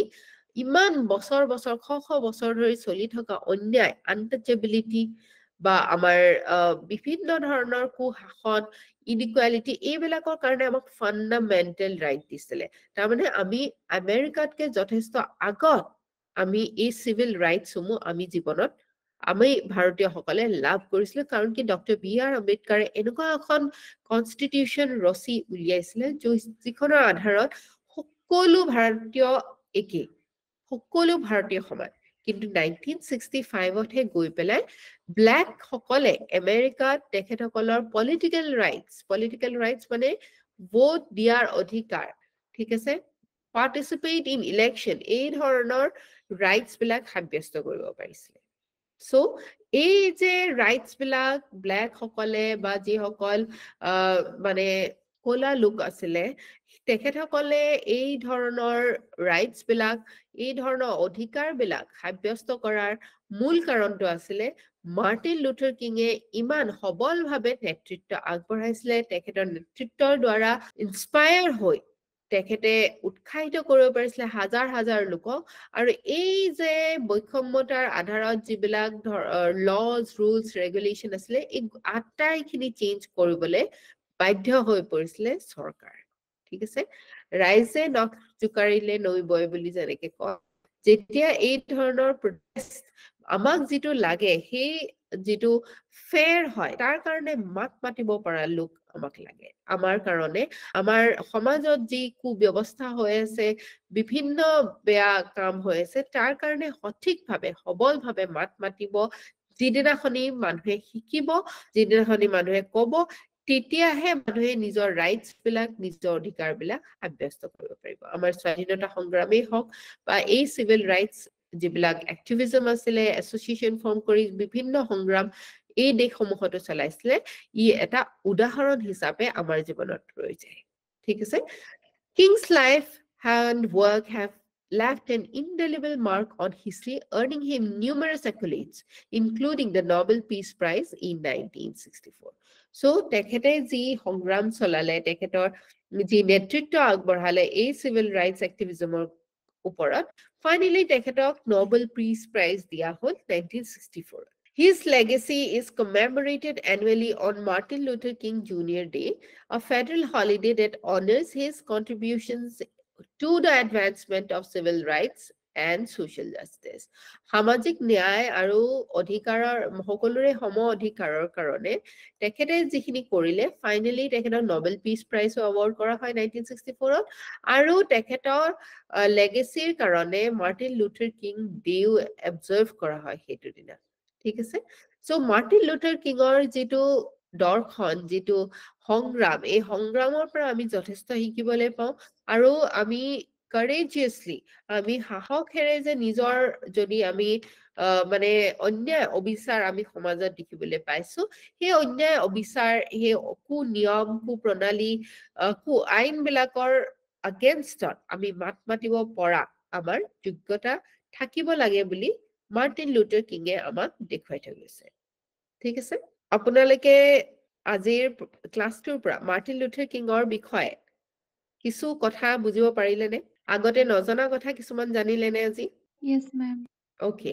ইমান বছৰ বছৰ শ বছৰ ধৰি চলি থকা অন্যায় আনটাচেবিলিটি বা আমাৰ বিভিন্ন ধৰণৰ কুশাসন ইনইকুৱালিটি এইবিলাকৰ কাৰণে আমাক ফাণ্ডামেণ্টেল ৰাইট দিছিলে তাৰমানে আমি আমেৰিকাতকে যথেষ্ট আগত আমি এই চিভিল ৰাইটছসমূহ আমি জীৱনত আমি ভাৰতীয়সকলে লাভ কৰিছিলো কাৰণ কি ডক্টৰ বি আৰ আম্বেদকাৰে এনেকুৱা এখন কনষ্টিটিউশ্যন ৰচি উলিয়াইছিলে যিখনৰ আধাৰত সকলো ভাৰতীয় একেই সকলো ভাৰতীয় সমান কিন্তু 1965হে গৈ পেলাই ব্লেক সকলে আমেৰিকাত তেখেতসকলৰ পলিটিকেল ৰাইটছ মানে ভোট দিয়াৰ অধিকাৰ ঠিক আছে পাৰ্টিচিপেট ইন ইলেকশ্যন এই ধৰণৰ ৰাইটছ বিলাক সাব্যস্ত কৰিব পাৰিছিলে সো এই যে ৰাইটছ বিলাক ব্লেক সকলে বা যিসকল মানে কলা লোক আছিলে তেখেতসকলে এই ধৰণৰ ৰাইটছ বিলাক এই ধৰণৰ অধিকাৰ বিলাক সাব্যস্ত কৰাৰ মূল কাৰণটো আছিলে মাৰ্টিন লুথাৰ কিঙে ইমান সবলভাৱে নেতৃত্ব আগবঢ়াইছিলে তেখেতৰ নেতৃত্বৰ দ্বাৰা ইনস্পায়াৰ হৈ তেখেতে উৎসাহিত কৰিব পাৰিছিলে হাজাৰ হাজাৰ লোকক আৰু এই যে বৈষম্যতাৰ আধাৰত যিবিলাক লজ ৰুলছ ৰেগুলেশ্যন আছিলে এই আটাইখিনি চেঞ্জ কৰিবলৈ বাধ্য হৈ পৰিছিলে চৰকাৰ ঠিক আছে ৰাইজে নখ জোকাৰিলে নৈ বয় বুলি যেনেকে কয় যেতিয়া এই ধৰণৰ প্ৰটেষ্ট আমাক যিটো লাগে সেই যিটো ফেয়াৰ হয় তাৰ কাৰণে মাত মাতিব পৰা লোক আমাক লাগে আমাৰ কাৰণে আমাৰ সমাজত যি কুব্যৱস্থা হৈ আছে বিভিন্ন বেয়া কাম হৈ আছে তাৰ কাৰণে সঠিকভাৱে সবলভাৱে মাত মাতিব যিদিনাখনি মানুহে শিকিব যিদিনাখনি মানুহে কব তেতিয়াহে মানুহে নিজৰ ৰাইটছ বিলাক নিজৰ অধিকাৰ বিলাক সাব্যস্ত কৰিব পাৰিব আমাৰ স্বাধীনতা সংগ্ৰামেই হওক বা এই চিভিল ৰাইটছ যিবিলাক এক্টিভিজম আছিলে এছ'চিয়েশ্যন ফৰ্ম কৰি বিভিন্ন সংগ্ৰাম এই দেশসমূহতো চলাইছিলে ই এটা উদাহৰণ হিচাপে আমাৰ জীৱনত ৰৈ যায় ঠিক আছে Kings life and work have left an indelible mark on history, earning him numerous accolades, including the Nobel Peace Prize in 1964. So, তেখেতে যি সংগ্ৰাম চলালে তেখেতৰ যি নেতৃত্ব আগবঢ়ালে এই চিভিল ৰাইটছ এক্টিভিজমৰ ওপৰত ফাইনেলি তেখেতক Nobel Peace Prize দিয়া হ'ল 1964. His legacy is commemorated annually on Martin Luther King Jr. Day, a federal holiday that honors his contributions to the advancement of civil rights and social justice. সামাজিক ন্যায় আৰু অধিকাৰৰ সকলোৰে সম অধিকাৰৰ কাৰণে তেখেতে যিখিনি কৰিলে ফাইনেলি তেখেতক নোবেল পিচ প্ৰাইজো এৱাৰ্ড কৰা হয় 1964ত আৰু তেখেতৰ লেগেচিৰ কাৰণে মাৰ্টিন লুথাৰ কিং ডেও অবজাৰ্ভ কৰা হয় সেইটো দিনা ঠিক আছে সো মাৰ্টিন লুথাৰ কিঙৰ যিটো দৰ্শন যিটো সংগ্ৰাম এই সংগ্ৰামৰ পৰা আমি যথেষ্ট শিকিবলৈ পাওঁ আৰু আমি courageously আমি সাহসেৰে যে নিজৰ যদি আমি মানে অন্যায় অবিচাৰ আমি সমাজত দেখিবলৈ পাইছো সেই অন্যায় অবিচাৰ সেই কুনিয়ম কুপ্ৰণালী আইন বিলাকৰ againstত আমি মাত মাতিব পৰা আমাৰ যোগ্যতা থাকিব লাগে বুলি মাৰ্টিন লুথাৰ কিঙে আমাক দেখুৱাই থৈ গৈছে ঠিক আছে আপোনালোকে আজিৰ ক্লাছটোৰ পৰা মাৰ্টিন লুথাৰ কিঙৰ বিষয়ে কিছু কথা বুজিব পাৰিলেনে আগতে নজনা কথা কিছুমান জানিলেনে আজি Yes, ma'am. ওকে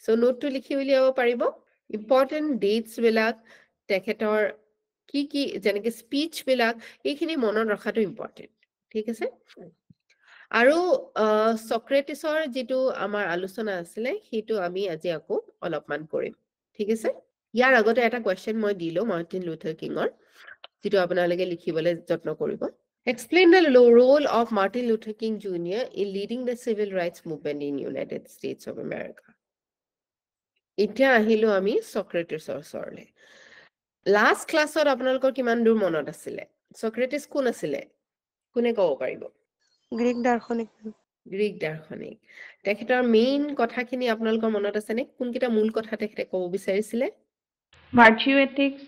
সো নোটটো লিখি উলিয়াব পাৰিব ইম্পৰ্টেণ্ট ডেটছ বিলাক তেখেতৰ কি কি যেনেকে স্পীচ বিলাক এইখিনি মনত ৰখাটো ইম্পৰ্টেণ্ট ঠিক আছে আৰু সক্ৰেটিছৰ যিটো আমাৰ আলোচনা আছিলে সেইটো আমি আজি আকৌ অলপমান কৰিম ঠিক আছে ইয়াৰ আগতে এটা কোৱেশ্চন মই দিলো মাৰ্টিন লুথাৰ কিঙৰ যিটো আপোনালোকে লিখিবলৈ যত্ন কৰিব Explain the role of Martin Luther King Jr. in leading the civil rights movement in United States of America. এতিয়া আহিলো আমি সক্ৰেটিছৰ ওচৰলৈ লাষ্ট ক্লাছত আপোনালোকৰ কিমান দূৰ মনত আছিলে সক্ৰেটিছ কোন আছিলে কোনে ক'ব পাৰিব গ্ৰীক দাৰ্শনিক গ্ৰীক দাৰ্শনিক তেখেতৰ মেইন কথাখিনি আপোনালোকৰ মনত আছেনে কোনকেইটা মূল কথা তেখেতে ক'ব বিচাৰিছিলে Virtue ethics.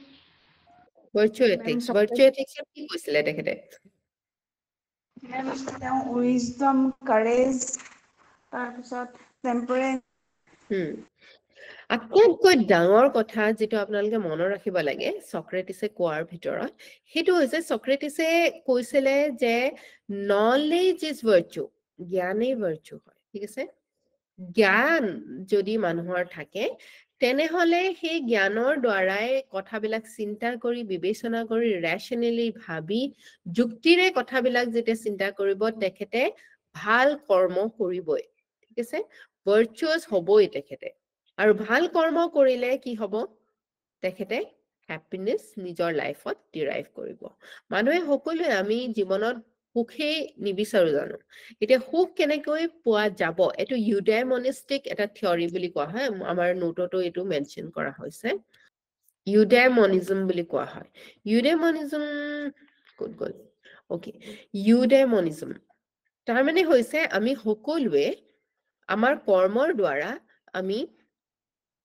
ভাৰ্চুৱেল এথিক্সত কি কৈছিলে তেখেতে Wisdom, courage, তাৰপিছত temperance. আটাইতকৈ ডাঙৰ কথা যিটো আপোনালোকে মনত ৰাখিব লাগে সক্ৰেটিছে কোৱাৰ ভিতৰত সেইটো হৈছে সক্ৰেটিছে কৈছিলে যে নলেজ ইজ ভাৰ্চু জ্ঞানেই ভাৰ্চু হয় ঠিক আছে জ্ঞান যদি মানুহৰ থাকে তেনেহলে সেই জ্ঞানৰ দ্বাৰাই কথাবিলাক চিন্তা কৰি বিবেচনা কৰি ৰেশনেলি ভাবি যুক্তিৰে কথাবিলাক যেতিয়া চিন্তা কৰিব তেখেতে ভাল কৰ্ম কৰিবই ঠিক আছে ভাৰ্চুয়াছ হ'বই তেখেতে আৰু ভাল কৰ্ম কৰিলে কি হ'ব তেখেতে হ্যাপিনেস নিজৰ লাইফত ডিৰাইভ কৰিব মানুহে সকলোৱে আমি জীৱনত সুখেই নিবিচাৰো জানো এতিয়া সুখ কেনেকৈ পোৱা যাব এটো ইউডেমনিষ্টিক এটা থিওৰি বুলি কোৱা হয় আমাৰ নোটতো এটো মেনশন কৰা হৈছে ইউডেমনিজম বুলি কোৱা হয় ইউডেমনিজম কোড গল ওকে ইউডেমনিজম তাৰ মানে হৈছে আমি সকলোৱে আমাৰ কৰ্মৰ দ্বাৰা আমি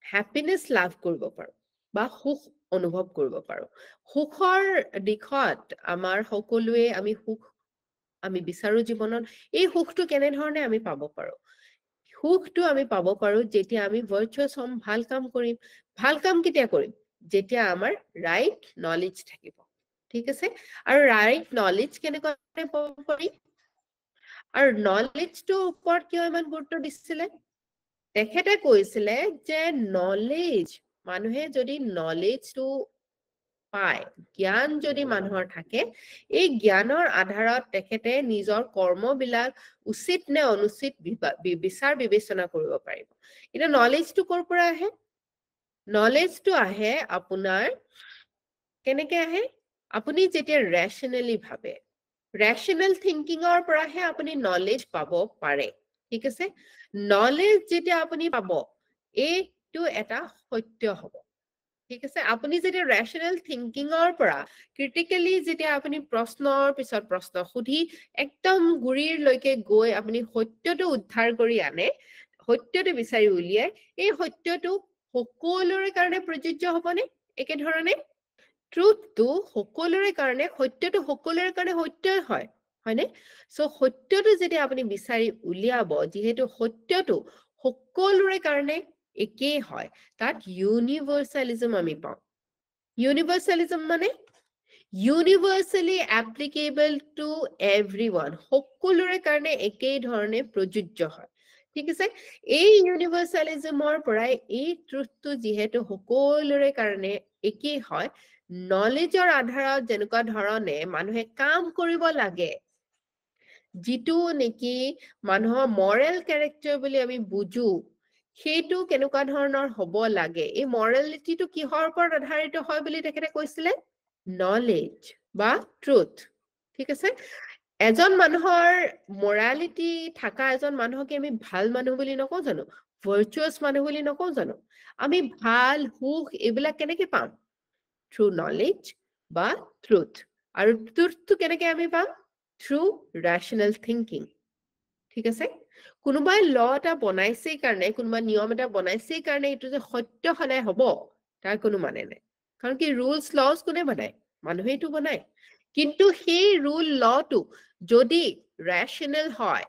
হ্যাপিনেস লাভ কৰিব পাৰো বা সুখ অনুভৱ কৰিব পাৰো সুখৰ দিশত আমাৰ সকলোৱে আমি সুখ আমি বিচাৰো জীৱনত এই সুখটো কেনে ধৰণে আমি পাব পাৰো সুখটো আমি পাব পাৰো যেতিয়া আমি ভাৰ্চুয়াছ হম ভাল কাম কৰিম ভাল কাম কেতিয়া কৰিম যেতিয়া আমাৰ ৰাইট নলেজ থাকিব ঠিক আছে আৰু ৰাইট নলেজ কেনেকৈ পাব পাৰি আৰু নলেজটোৰ ওপৰত কিয় ইমান গুৰুত্ব দিছিলে তেখেতে কৈছিলে যে নলেজ মানুহে যদি নলেজটো পায় জ্ঞান যদি মানুহৰ থাকে এই জ্ঞানৰ আধাৰত তেখেতে নিজৰ কৰ্মবিলাক উচিত নে অনুচিত বিচাৰ বিবেচনা কৰিব পাৰিব এটা নলেজটো কৰ পৰা আহে নলেজটো আহে আপোনাৰ কেনেকৈ আহে আপুনি যেতিয়া ৰেশনেলি ভাবে ৰেশনেল থিংকিঙৰ পৰাহে আপুনি নলেজ পাব পাৰে ঠিক আছে নলেজ যেতিয়া আপুনি পাব এইটো এটা সত্য হ'ব ঠিক আছে আপুনি যেতিয়া ৰেশনেল থিংকিঙৰ পৰা ক্ৰিটিক্যালি যেতিয়া আপুনি প্ৰশ্নৰ পিছত প্ৰশ্ন সুধি একদম গুৰিৰলৈকে গৈ আপুনি সত্যটো উদ্ধাৰ কৰি আনে সত্যটো বিচাৰি উলিয়াই এই সত্যটো সকলোৰে কাৰণে প্ৰযোজ্য হ'বনে একে ধৰণে ট্ৰুথটো সকলোৰে কাৰণে সত্যটো সকলোৰে কাৰণে সত্যই হয় হয়নে সো সত্যটো যেতিয়া আপুনি বিচাৰি উলিয়াব যিহেতু সত্যটো সকলোৰে কাৰণে একেই হয় তাত ইউনিভাৰ্সালিজম আমি পাওঁ ইউনিভাৰ্সালিজম মানে ইউনিভাৰ্সালি এপ্লিকেবল টু এভৰিওয়ান সকলোৰে কাৰণে একেই ধৰণে প্ৰযোজ্য হয় ঠিক আছে এই ইউনিভাৰ্সালিজমৰ পৰাই এই ট্ৰুথটো যিহেতু সকলোৰে কাৰণে একেই হয় নলেজৰ আধাৰত যেনেকুৱা ধৰণে মানুহে কাম কৰিব লাগে যিটো নেকি মানুহৰ মৰেল ক্যাৰেক্টাৰ বুলি আমি বুজো সেইটো কেনেকুৱা ধৰণৰ হ'ব লাগে এই মৰেলিটিটো কিহৰ ওপৰত আধাৰিত হয় বুলি তেখেতে কৈছিলে নলেজ বা ট্ৰুথ ঠিক আছে এজন মানুহৰ মৰালিটি থাকা এজন মানুহকে আমি ভাল মানুহ বুলি নকওঁ জানো ভাৰ্চুয়াছ মানুহ বুলি নকওঁ জানো আমি ভাল সুখ এইবিলাক কেনেকৈ পাম থ্ৰু নলেজ বা ট্ৰুথ আৰু ট্ৰুথটো কেনেকৈ আমি পাম থ্ৰু ৰেশনেল থিংকিং ঠিক আছে কোনোবাই ল এটা বনাইছেই কাৰণে কোনোবা নিয়ম এটা বনাইছেই কাৰণে এইটো যে সত্য সদায় হ'ব তাৰ কোনো মানে নাই কাৰণ কি ৰুলছ লজ কোনে বনায় মানুহেইটো বনায় কিন্তু সেই ৰুল লটো যদি ৰেশনেল হয়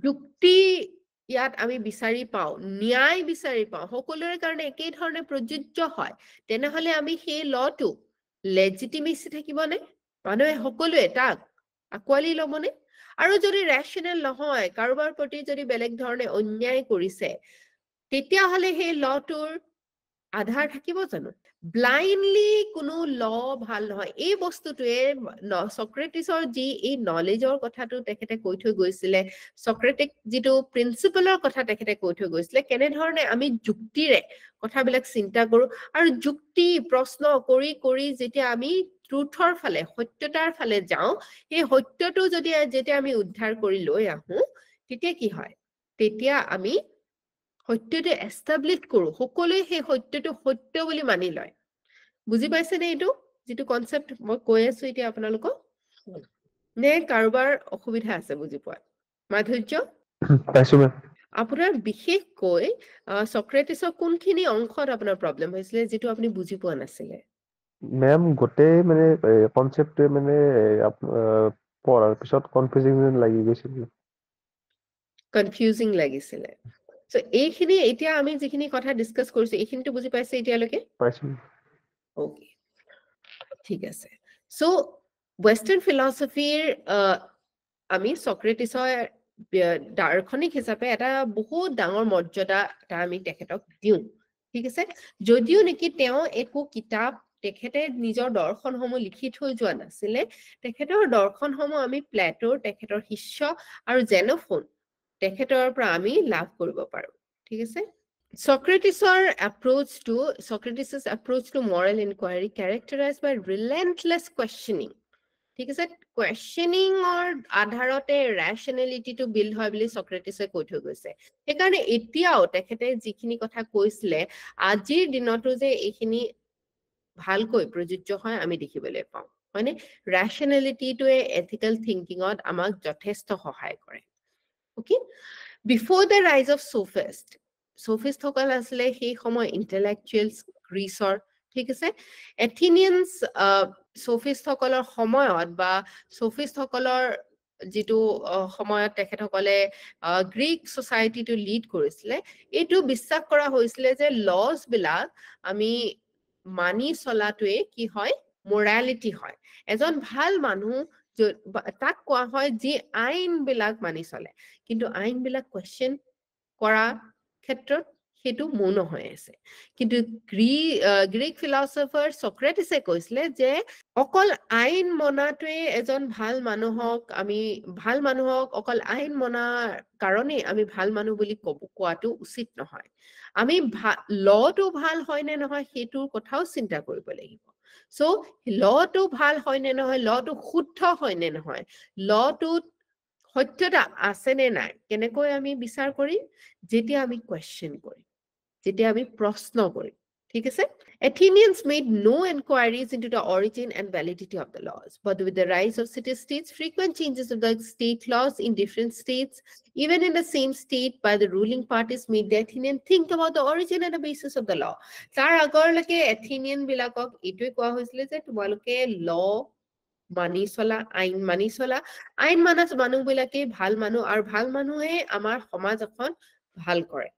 যুক্তি ইয়াত আমি বিচাৰি পাওঁ ন্যায় বিচাৰি পাওঁ সকলোৰে কাৰণে একেই ধৰণে প্ৰযোজ্য হয় তেনেহলে আমি সেই লটো লেজিটিমেচি থাকিবনে মানুহে সকলোৱে তাক আকোৱালি ল'বনে আৰু যদি ৰেশনেল নহয় কাৰোবাৰ প্ৰতি যদি বেলেগ ধৰণে অন্যায় কৰিছে তেতিয়াহলে সেই লটোৰ আধাৰ থাকিব জানো ব্লাইণ্ডলি কোনো ল ভাল নহয় এই বস্তুটোৱে সক্ৰেটিছৰ যি এই নলেজৰ কথাটো তেখেতে কৈ থৈ গৈছিলে সক্ৰেটিক যিটো প্ৰিন্সিপলৰ কথা তেখেতে কৈ থৈ গৈছিলে কেনেধৰণে আমি যুক্তিৰে কথাবিলাক চিন্তা কৰো আৰু যুক্তি প্ৰশ্ন কৰি কৰি যেতিয়া আমি ট্ৰুথৰ ফালে সত্যতাৰ ফালে যাওঁ এই সত্যটো যেতিয়া আমি উদ্ধাৰ কৰি লৈ আহো তেতিয়া কি হয় তেতিয়া আমি সত্যটো এষ্টাব্লিছ কৰো সকলোৱে সেই সত্যটো সত্য বুলি মানি লয় বুজি পাইছেনে এইটো যিটো কনসেপ্ট মই কৈ আছো এতিয়া আপোনালোকক নে কাৰোবাৰ অসুবিধা আছে বুজি পোৱা মাধুৰ্য পাইছো মেম আপোনাৰ বিশেষকৈ সক্ৰেটিছৰ কোনখিনি অংশত আপোনাৰ প্ৰবলেম হৈছিলে যেটো আপুনি বুজি পোৱা নাছিলে মেম গোটেই মানে কনসেপ্টে মানে পঢ়াৰ পিছত কনফিউজিং লাগি গৈছিল কনফিউজিং লাগিছিলে সো এইখিনি এতিয়া আমি যিখিনি কথা ডিসকাস কৰিছো এইখিনিটো বুজি পাইছে এতিয়ালৈকে পাইছো ওকে ঠিক আছে সো ওয়েস্টাৰ্ন ফিলসফিৰ আমি সক্ৰেটিছৰ দাৰ্শনিক হিচাপে এটা বহুত ডাঙৰ মৰ্যাদা এটা আমি তেখেতক দিওঁ ঠিক আছে যদিও নেকি তেওঁ একো কিতাপ তেখেতে নিজৰ দৰ্শনসমূহ লিখি থৈ যোৱা নাছিলে তেখেতৰ দৰ্শনসমূহ আমি প্লেটোৰ তেখেতৰ শিষ্য আৰু জেনোফোন তেখেতৰ পৰা আমি লাভ কৰিব পাৰো ঠিক আছে Socrates' approach to moral inquiry characterized by relentless questioning ঠিক আছে কুৱেশ্যনিঙৰ আধাৰতে ৰেচনেলিটিটো বিল্ড হয় বুলি সক্ৰেটিছে কৈ থৈ গৈছে সেইকাৰণে এতিয়াও তেখেতে যিখিনি কথা কৈছিলে আজিৰ দিনতো যে এইখিনি ভালকৈ প্ৰযোজ্য হয় আমি দেখিবলৈ পাওঁ হয়নে ৰেচনেলিটিটোৱে এথিকেল থিংকিঙত আমাক যথেষ্ট সহায় কৰে okay before the rise of সোফিষ্টসকল আছিলে সেই সময় ইণ্টেলেকচুৱেলছ গ্ৰীচৰ ঠিক আছে এথিনিয়ানছ সোফিষ্টসকলৰ সময়ত বা সোফিষ্টসকলৰ যিটো সময়ত তেখেতসকলে গ্ৰীক সোসাইটিটো লিড কৰিছিলে এইটো বিশ্বাস কৰা হৈছিলে যে লজ বিলাক আমি মানি চলাটোৱে কি হয় মোৰালিটি হয় এজন ভাল মানুহ তাক কোৱা হয় যি আইন বিলাক মানি চলে কিন্তু আইন বিলাক কোৱেশ্চন কৰা ক্ষেত্ৰত সেইটো মৌন হৈ আছে কিন্তু গ্ৰীক ফিলচফাৰ সক্ৰেটিছে কৈছিলে যে অকল আইন মনাটোৱে এজন ভাল মানুহক অকল আইন মনাৰ কাৰণে আমি ভাল মানুহ বুলি কোৱাটো উচিত নহয় আমি লটো ভাল হয় নে নহয় সেইটোৰ কথাও চিন্তা কৰিব লাগিব সো লটো ভাল হয় নে নহয় লটো শুদ্ধ হয় নে নহয় লটোত সত্যতা আছে নে নাই কেনেকৈ আমি বিচাৰ কৰিম যেতিয়া আমি কোৱেশ্চন কৰিম যেতিয়া আমি প্ৰশ্ন কৰিম ঠিক আছে Athenians made no inquiries into the origin and validity of the laws but with the rise of city-states frequent changes of the state laws in different states even in the same state by the ruling parties made the Athenian think about the origin and the basis of the law তাৰ আগৰলৈকে Athenian বিলাকক এইটোৱে কোৱা হৈছিল যে তোমালোকে law মানি চলা আইন মানি চলা আইন মানা মানুহবিলাকে ভাল মানুহ আৰু ভাল মানুহে আমাৰ সমাজ এখন ভাল কৰে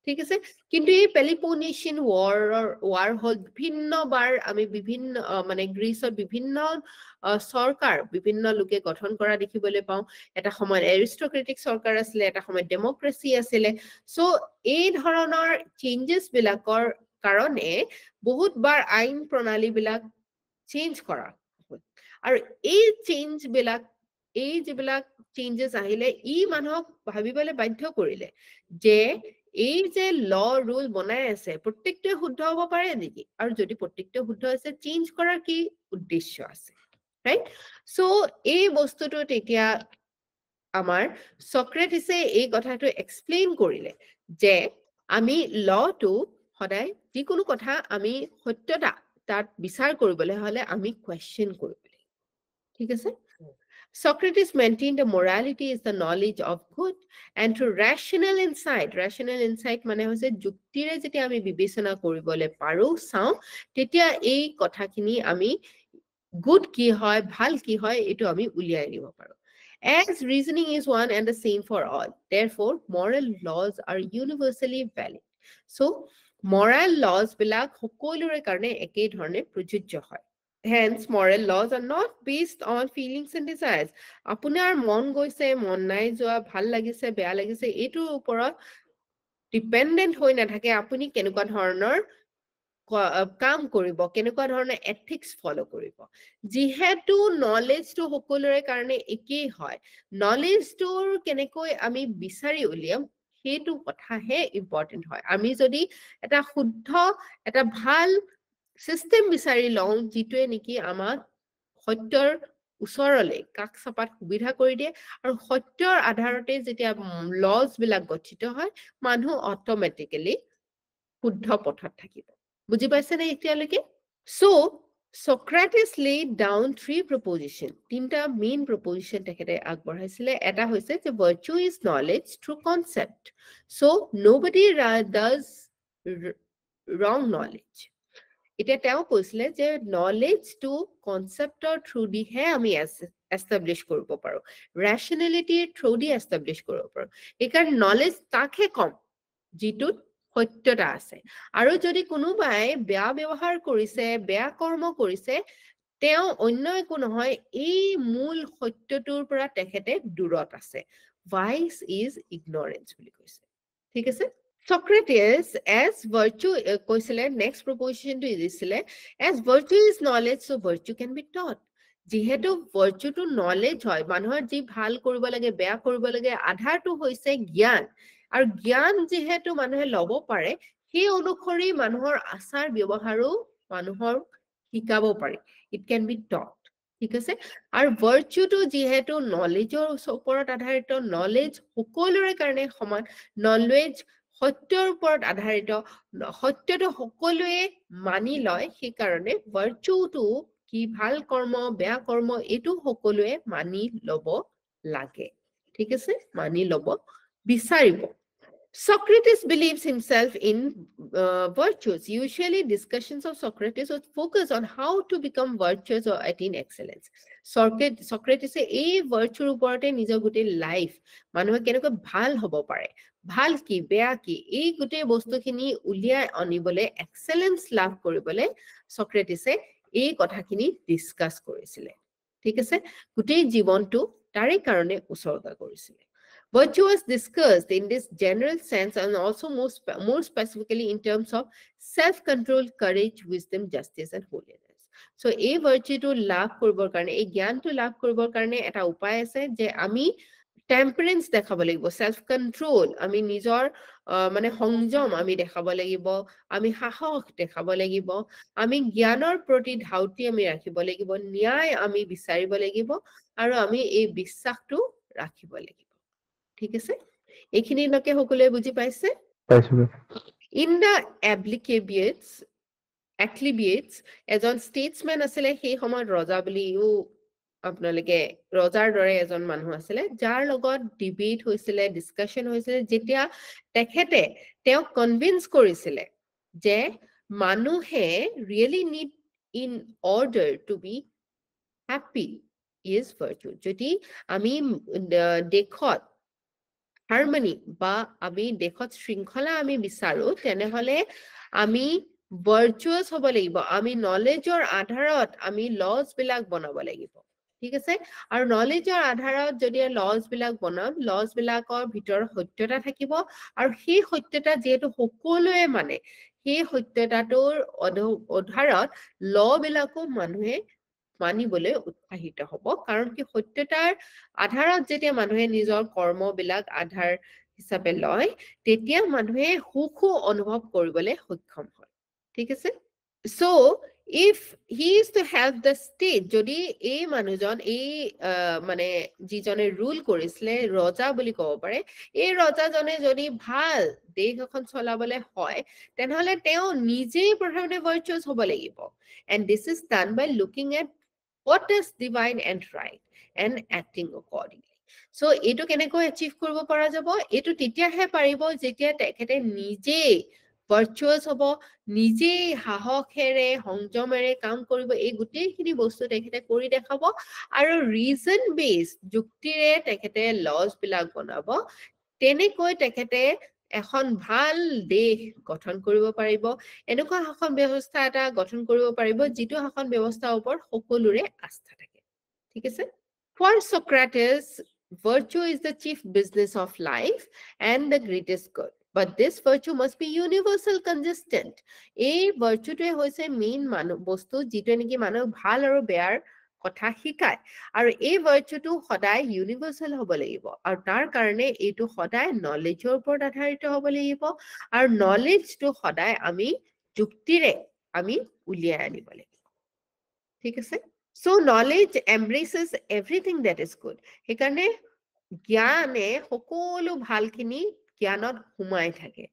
ঠিক আছে কিন্তু এই পেলিপোনেচিয়ান war হল বিভিন্নবাৰ আমি বিভিন্ন মানে গ্ৰীচৰ বিভিন্ন সৰকাৰ বিভিন্ন লোকে গঠন কৰা দেখিবলৈ পাওঁ এটা সময়ত এৰিষ্টক্ৰেটিক সৰকাৰ আছিলে এটা সময়ত ডেমক্ৰেসি আছিলে সো এই ধৰণৰ চেঞ্জেস বিলাকৰ কাৰণে বহুতবাৰ আইন প্ৰণালী বিলাক চেঞ্জ কৰা আৰু এই যিবিলাক চেঞ্জেস আহিলে ই মানুহক ভাবিবলৈ বাধ্য কৰিলে যে এই যে ল ৰুল বনাই আছে প্ৰত্যেকটোৱে শুদ্ধ হ'ব পাৰে নেকি আৰু যদি প্ৰত্যেকটোৱে শুদ্ধ আছে চেঞ্জ কৰাৰ কি উদ্দেশ্য আছে ৰাইট সো এই বস্তুটো তেতিয়া আমাৰ সক্ৰেটিছে এই কথাটো এক্সপ্লেইন কৰিলে যে আমি লটো সদায় যিকোনো কথা আমি সত্যতা তাত বিচাৰ কৰিবলৈ হলে আমি কোৱেশ্চন কৰিব লাগিব ঠিক আছে Socrates maintained that morality is the knowledge of good and through rational insight মানে হৈছে যুক্তিৰে যেতিয়া আমি বিবেচনা কৰিবলৈ পাৰো চাওঁ তেতিয়া এই কথাখিনি আমি good কি হয় ভাল কি হয় এটো আমি উলিয়াই নিব পাৰো As reasoning is one and the same for all, therefore, moral laws are universally valid. So, moral laws বিলাক সকলোৰে কাৰণে একেই ধৰণে প্ৰযোজ্য হয় Hence, moral laws are not based on feelings and desires. আপোনাৰ মন গৈছে মন নাই যোৱা ভাল লাগিছে বেয়া লাগিছে এইটোৰ ওপৰত ডিপেন্ডেন্ট হৈ নাথাকে আপুনি কেনেকুৱা ধৰণৰ কাম কৰিব কেনেকুৱা ধৰণৰ এথিক্স ফলো কৰিব যিহেতু নলেজটো সকলোৰে কাৰণে একেই হয় নলেজটোৰ কেনেকৈ আমি বিচাৰি উলিয়াম সেইটো কথাহে ইম্পৰ্টেন্ট হয় আমি যদি এটা শুদ্ধ এটা ভাল সিস্টেম বিচাৰি লওঁ যিটোৱে নেকি আমাক সত্যৰ ওচৰলৈ কাক চাপাত সুবিধা কৰি দিয়ে আৰু সত্যৰ আধাৰতে যেতিয়া লজ বিলাক গঠিত হয় মানুহ অটোমেটিক্যালি শুদ্ধ পথত থাকিব বুজি পাইছে নে এতিয়ালৈকে so Socrates laid down three propositions তিনটা মেইন proposition তেখেতে আগবঢ়াইছিলে এটা হৈছে যে virtue is knowledge through concept so nobody does wrong knowledge এতিয়া তেওঁ কৈছিলে যে নলেজটো কনসেপ্টৰ থ্ৰু দিহে আমি এস্টাবলিশ কৰিব পাৰো ৰেচনেলিটিৰ থ্ৰু দি এস্টাবলিশ কৰিব পাৰো এইকাৰণে নলেজ তাকহে কম যিটোত সত্যতা আছে আৰু যদি কোনোবাই বেয়া ব্যৱহাৰ কৰিছে বেয়া কৰ্ম কৰিছে তেওঁ অন্য একো নহয় এই মূল সত্যটোৰ পৰা তেখেতে দূৰত আছে vice is ignorance বুলি কৈছে ঠিক আছে Socrates as virtue কৈছিলে next proposition to দিছিলে as virtue is knowledge so virtue can be taught যিহেতু virtue to knowledge হয় মানুহৰ যি ভাল কৰিব লাগে বেয়া কৰিব লাগে আধাৰটো হৈছে জ্ঞান আৰু জ্ঞান যিহেতু মানুহে ল'ব পাৰে সেই অনুসৰি মানুহৰ আচাৰ ব্যৱহাৰো মানুহৰ শিকাব পাৰি it can be taught ঠিক আছে আৰু ভাৰ্চুটো যিহেতু নলেজৰ ওপৰত আধাৰিত নলেজ সকলোৰে কাৰণে সমান নলেজ সত্যৰ ওপৰত আধাৰিত সত্যটো সকলোৱে মানি লয় সেই কাৰণে ভাৰ্চুটো কি ভাল কৰ্ম বেয়া কৰ্ম এটো সকলোৱে মানি লব লাগে ঠিক আছে মানি লব বিচাৰিব Socrates believes himself in virtues. Usually, discussions of Socrates would focus on how to become virtuous or attain excellence. Socrates এই virtue ওপৰতে নিজৰ গোটেই লাইফ মানুহে কেনেকৈ ভাল হ'ব পাৰে ভাল কি বেয়া কি এই গোটেই বস্তুখিনি উলিয়াই আনিবলৈ এক্সেলেন্স লাভ কৰিবলৈ সক্ৰেটিছে এই কথাখিনি ডিসকাস কৰিছিলে ঠিক আছে গোটেই জীৱনটো তাৰে কাৰণে উৎসৰ্গা কৰিছিলে Virtue was discussed in this general sense and also more specifically in terms of self-control, courage, wisdom, justice, and holiness. So, a virtue to love koribor karne, a gyan to love koribor karne, eta upay ase je ami temperance dekhabo lagibo, self-control, ami nijor mane hongjom ami dekhabo lagibo, ami sahok dekhabo lagibo, ami gyanor proti dhauti ami rakhibo lagibo, nyay ami bisaribo lagibo, aru ami ei bissak tu rakhibo lagibo. ঠিক আছে এইখিনি লকে সকলোৱে বুজি পাইছে পাইছো in the acclibates এজন statesman আছিলে সেই সময়ত ৰজা বুলিও আপোনালোকে ৰজাৰ দৰে এজন মানুহ আছিলে যাৰ লগত ডিবেট হৈছিলে ডিসকাশন হৈছিলে যেতিয়া তেখেতে তেওঁ কনভিন্স কৰিছিলে যে মানুহে really need in order to be happy is virtue যদি আমি দেখত harmony বা আমি দেখত শৃংখলা আমি বিচাৰো তেনেহলে আমি virtuous হ'ব লাগিব আমি নলেজৰ আধাৰত আমি লজ বিলাক বনাব লাগিব ঠিক আছে আৰু নলেজৰ আধাৰত যদি লজ বিলাক বনাম লজ বিলাকৰ ভিতৰ সত্যতা থাকিব আৰু সেই সত্যতা যেটো সকলোৱে মানে সেই সত্যতাটোৰ আধাৰত ল বিলাকো মানুহে মানিবলৈ উৎসাহিত হ'ব কাৰণ কি সত্যতাৰ আধাৰত যেতিয়া মানুহে নিজৰ কৰ্ম বিলাক আধাৰ হিচাপে লয় তেতিয়া মানুহে সুখ অনুভৱ কৰিবলৈ সক্ষম হয় ঠিক আছে so if he is to help the state যদি এই মানুহজন এই মানে যিজনে ৰুল কৰিছিলে ৰজা বুলি ক'ব পাৰে এই ৰজাজনে যদি ভাল দেশ এখন চলাবলৈ হয় তেনেহলে তেওঁ নিজে প্ৰথমতে ভাৰ্চুয়াছ হ'ব লাগিব and this is done by looking at what is divine and right and acting accordingly so eto keneko achieve koribo para jabo eto titia he paribo jetia tekhete nije virtuous hobo nije hahokhere hongjomere kaam koribo ei gutei khini bostu tekhete kori dekhabo aru reason based juktire tekhete laws bilak banabo tenekoi tekhete এখন ভাল দেশ গঠন কৰিব পাৰিব এনেকুৱা শাসন ব্যৱস্থা এটা গঠন কৰিব পাৰিব যিটো শাসন ব্যৱস্থাৰ ওপৰত সকলোৰে আস্থা থাকে ঠিক আছে for Socrates virtue is the chief business of life and the greatest good but this virtue must be universal consistent এই virtueটোৱে হৈছে মেইন মানুহ বস্তু যিটো নেকি মানুহ ভাল আৰু বেয়াৰ কথা শিকায় আৰু এই ভাৰ্চুটো সদায় ইউনিভাৰ্সাল হ'ব লাগিব আৰু তাৰ কাৰণে এইটো সদায় নলেজৰ ওপৰত আধাৰিত হ'ব লাগিব আৰু নলেজটো সদায় আমি যুক্তিৰে আমি উলিয়াই আনিব লাগিব ঠিক আছে so knowledge embraces everything that is good সেইকাৰণে জ্ঞানে সকলো ভালখিনি জ্ঞানত সোমাই থাকে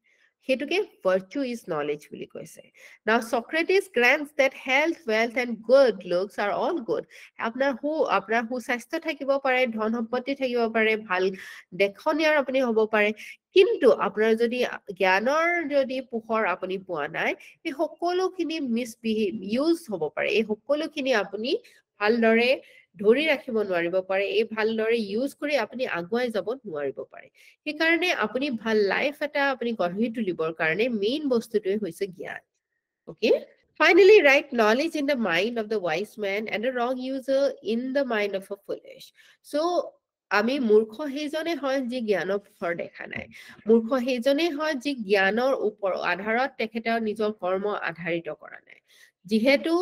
হেতুকে virtue is knowledge বুলি কৈছে now Socrates grants that health wealth and good looks are all good আপোনাৰ হু স্বাস্থ্য থাকিব পাৰে ধন সম্পত্তি থাকিব পাৰে ভাল দেখনিয়াৰ আপুনি হ'ব পাৰে কিন্তু আপোনাৰ যদি জ্ঞানৰ যদি পোহৰ আপুনি পোৱা নাই এই সকলোখিনি মিসবিহেভ ইউজ হ'ব পাৰে এই সকলোখিনি আপুনি ভালদৰে ধৰি ৰাখিব নোৱাৰিব পাৰে এই ভালদৰে ইউজ কৰি আপুনি আগুৱাই যাব নোৱাৰিব পাৰে সেই কাৰণে আপুনি ভাল লাইফ এটা আপুনি গঢ়ি তুলিবৰ কাৰণে মেইন বস্তুটোৱে হৈছে জ্ঞান okay finally right knowledge in the mind of the wise man and a wrong user in the mind of a foolish so আমি মূৰ্খ সেইজনে হয় যি জ্ঞানৰ ফল দেখা নাই মূৰ্খ সেইজনেই হয় যি জ্ঞানৰ আধাৰত তেখেতে নিজৰ কৰ্ম আধাৰিত কৰা নাই যিহেতু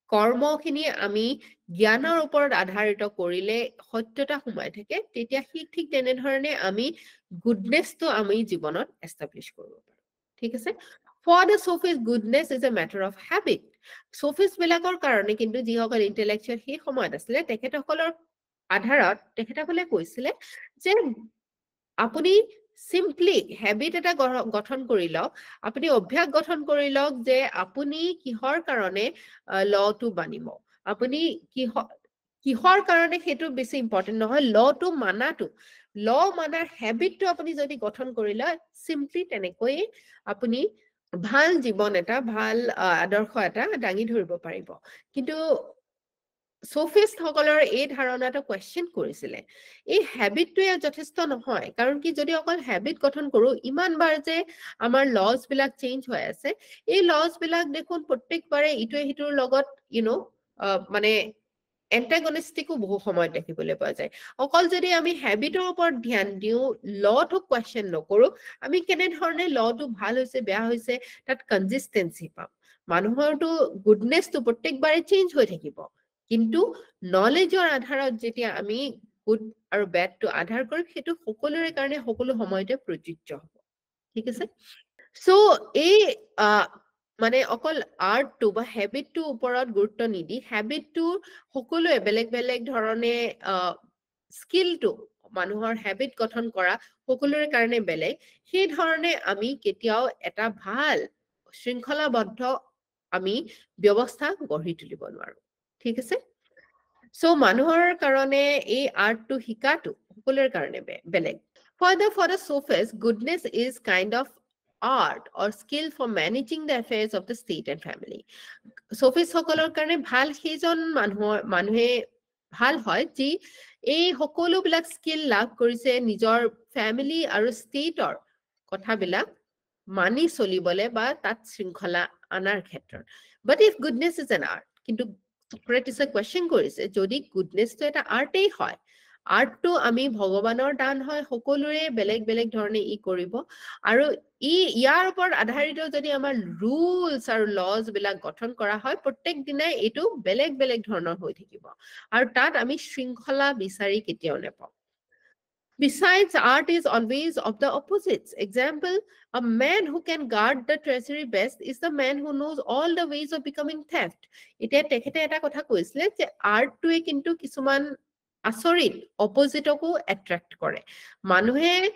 কৰ্মখিনি আমি জ্ঞানৰ ওপৰত আধাৰিত কৰিলে সত্যতা সোমাই থাকে তেতিয়া ঠিক তেনেধৰণে আমি গুডনেছটো আমি জীৱনত এষ্টাব্লিছ কৰিব পাৰোঁ ঠিক আছে For the sophist, goodness is a matter of habit. Sophist বিলাকৰ কাৰণে কিন্তু যিসকল ইন্টেলেকচুৱেল সেই সময়ত আছিলে তেখেতসকলৰ আধাৰত তেখেতসকলে কৈছিলে যে আপুনি simply habit এটা গঠন কৰি লওক আপুনি অভ্যাস গঠন কৰি লওক যে আপুনি কিহৰ কাৰণে লটো মানিব আপুনি কিহৰ কাৰণে সেইটো বেছি ইম্পৰ্টেন্ট নহয় লটো মানাটো ল মানাৰ হেবিটটো আপুনি যদি গঠন কৰি লয় simply তেনেকৈ আপুনি ভাল জীৱন এটা ভাল আদৰ্শ এটা দাঙি ধৰিব পাৰিব কিন্তু সোফিষ্ট সকলৰ এই ধাৰণাটো কোৱেশ্চন কৰিছিলে এই হেবিটটোৱে যথেষ্ট নহয় কাৰণ কি যদি অকল হেবিট গঠন কৰো ইমান বাৰ যে আমাৰ লজ বিলাক চেঞ্জ হৈ আছে এই লজ বিলাক দেখোন প্ৰত্যেকবাৰে ইটোৱে সিটোৰ লগত মানে এন্টাগনিষ্টিকো বহু সময়ত দেখিবলৈ পোৱা যায় অকল যদি আমি হেবিটৰ ওপৰত ধ্যান দিওঁ লটো কোৱেশ্চন নকৰো আমি কেনেধৰণে লটো ভাল হৈছে বেয়া হৈছে তাত কনসিস্টেন্সি পাম মানুহৰটো গুডনেছটো প্ৰত্যেকবাৰে চেঞ্জ হৈ থাকিব কিন্তু নলেজৰ আধাৰত যেতিয়া আমি গুড আৰু বেডটো আধাৰ কৰিম সেইটো সকলোৰে কাৰণে সকলো সময়তে প্ৰযোজ্য হ'ব ঠিক আছে সো এই মানে অকল আৰ্টটো বা হেবিটটো ওপৰত গুৰুত্ব নিদি হেবিটটো সকলোৱে বেলেগ বেলেগ ধৰণে স্কিলটো মানুহৰ হেবিট গঠন কৰা সকলোৰে কাৰণে বেলেগ সেই ধৰণে আমি কেতিয়াও এটা ভাল শৃংখলাবদ্ধ আমি ব্যৱস্থা গঢ়ি তুলিব নোৱাৰো ঠিক আছে সো মানুহৰ কাৰণে এই আৰ্টটো শিকাটো সকলোৰে কাৰণে বেলেগ for the sophist goodness is kind of art or skill for managing the affairs of the state and family sophist সকলৰ কাৰণে ভাল সেইজন মানুহে ভাল হয় যি এই সকলো বিলাক স্কিল লাভ কৰিছে নিজৰ ফ্যামিলি আৰু ষ্টেটৰ কথাবিলাক মানি চলিবলে বা তাত শৃংখলা আনাৰ ক্ষেত্ৰত but if goodness is an art কিন্তু সক্ৰেটিছে কোৱেশ্চন কৰিছে যদি গুডনেছটো এটা আৰ্টেই হয় আৰ্টটো আমি ভগৱানৰ দান হয় সকলোৰে বেলেগ বেলেগ ধৰণে কৰিব আৰু ইয়াৰ ওপৰত আধাৰিত যদি আমাৰ ৰুলছ আৰু লজ বিলাক গঠন কৰা হয় প্ৰত্যেক দিনাই এইটো বেলেগ বেলেগ ধৰণৰ হৈ থাকিব আৰু তাত আমি শৃংখলা বিচাৰি কেতিয়াও নেপাওঁ Besides, art is always of the opposites. Example, a man who can guard the treasury best is the man who knows all the ways of becoming theft. Ite tekhete eta kotha koisile je art tue kintu kisuman asorit opposite ko attract kore. Manuhe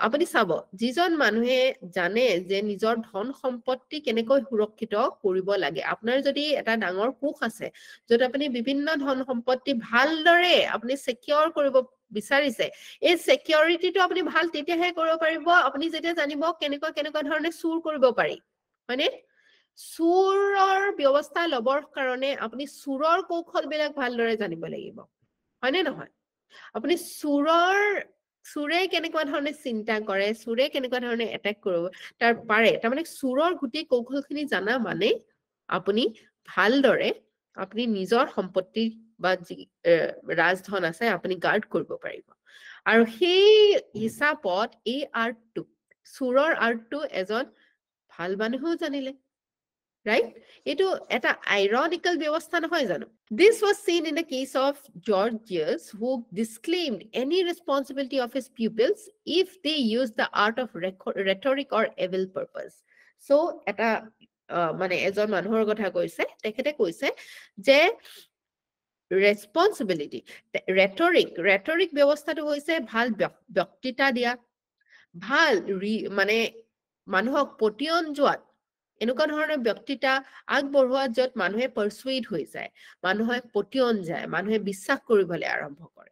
আপুনি চাব যিজন মানুহে জানে যে নিজৰ ধন সম্পত্তি কেনেকৈ সুৰক্ষিত কৰিব লাগে আপোনাৰ যদি এটা ডাঙৰ কোষ আছে যত আপুনি বিভিন্ন ধন সম্পত্তি ভালদৰে আপুনি সিকিউৰ কৰিব বিচাৰিছে এই সিকিউৰিটিটো আপুনি ভাল তেতিয়াহে কৰিব পাৰিব আপুনি যেতিয়া জানিব কেনেকুৱা ধৰণে চুৰ কৰিব পাৰি মানে চুৰৰ ব্যৱস্থা লবৰ কাৰণে আপুনি চুৰৰ কৌশলবিলাক ভালদৰে জানিব লাগিব হয়নে নহয় আপুনি চুৰে কেনেকুৱা ধৰণে চিন্তা কৰে চুৰে কেনেকুৱা ধৰণে এটেক কৰিব তাৰ মানে চুৰৰ গুটি কৌশলখিনি জানা মানে আপুনি ভালদৰে আপুনি নিজৰ সম্পত্তি বা ৰাজধন আছে আপুনি গাৰ্ড কৰিব পাৰিব আৰু সেই হিচাপত এই আৰ্টটো চুৰৰ আৰ্টটো এজন ভাল মানুহেও জানিলে right etu eta ironical vyavastha nohoy jano this was seen in the case of Georgius who disclaimed any responsibility of his pupils if they used the art of rhetoric or evil purpose so eta mane ejon manuhor kotha koise tekhete koise je responsibility rhetoric vyavastha to hoise bhal byaktita dia bhal mane manuhok potion joat এনেকুৱা ধৰণৰ ব্যক্তিতা আগবঢ়োৱা যত মানুহে পাৰসুৱেড হৈ যায় মানুহে পটিয়ন যায় মানুহে বিশ্বাস কৰিবলৈ আৰম্ভ কৰে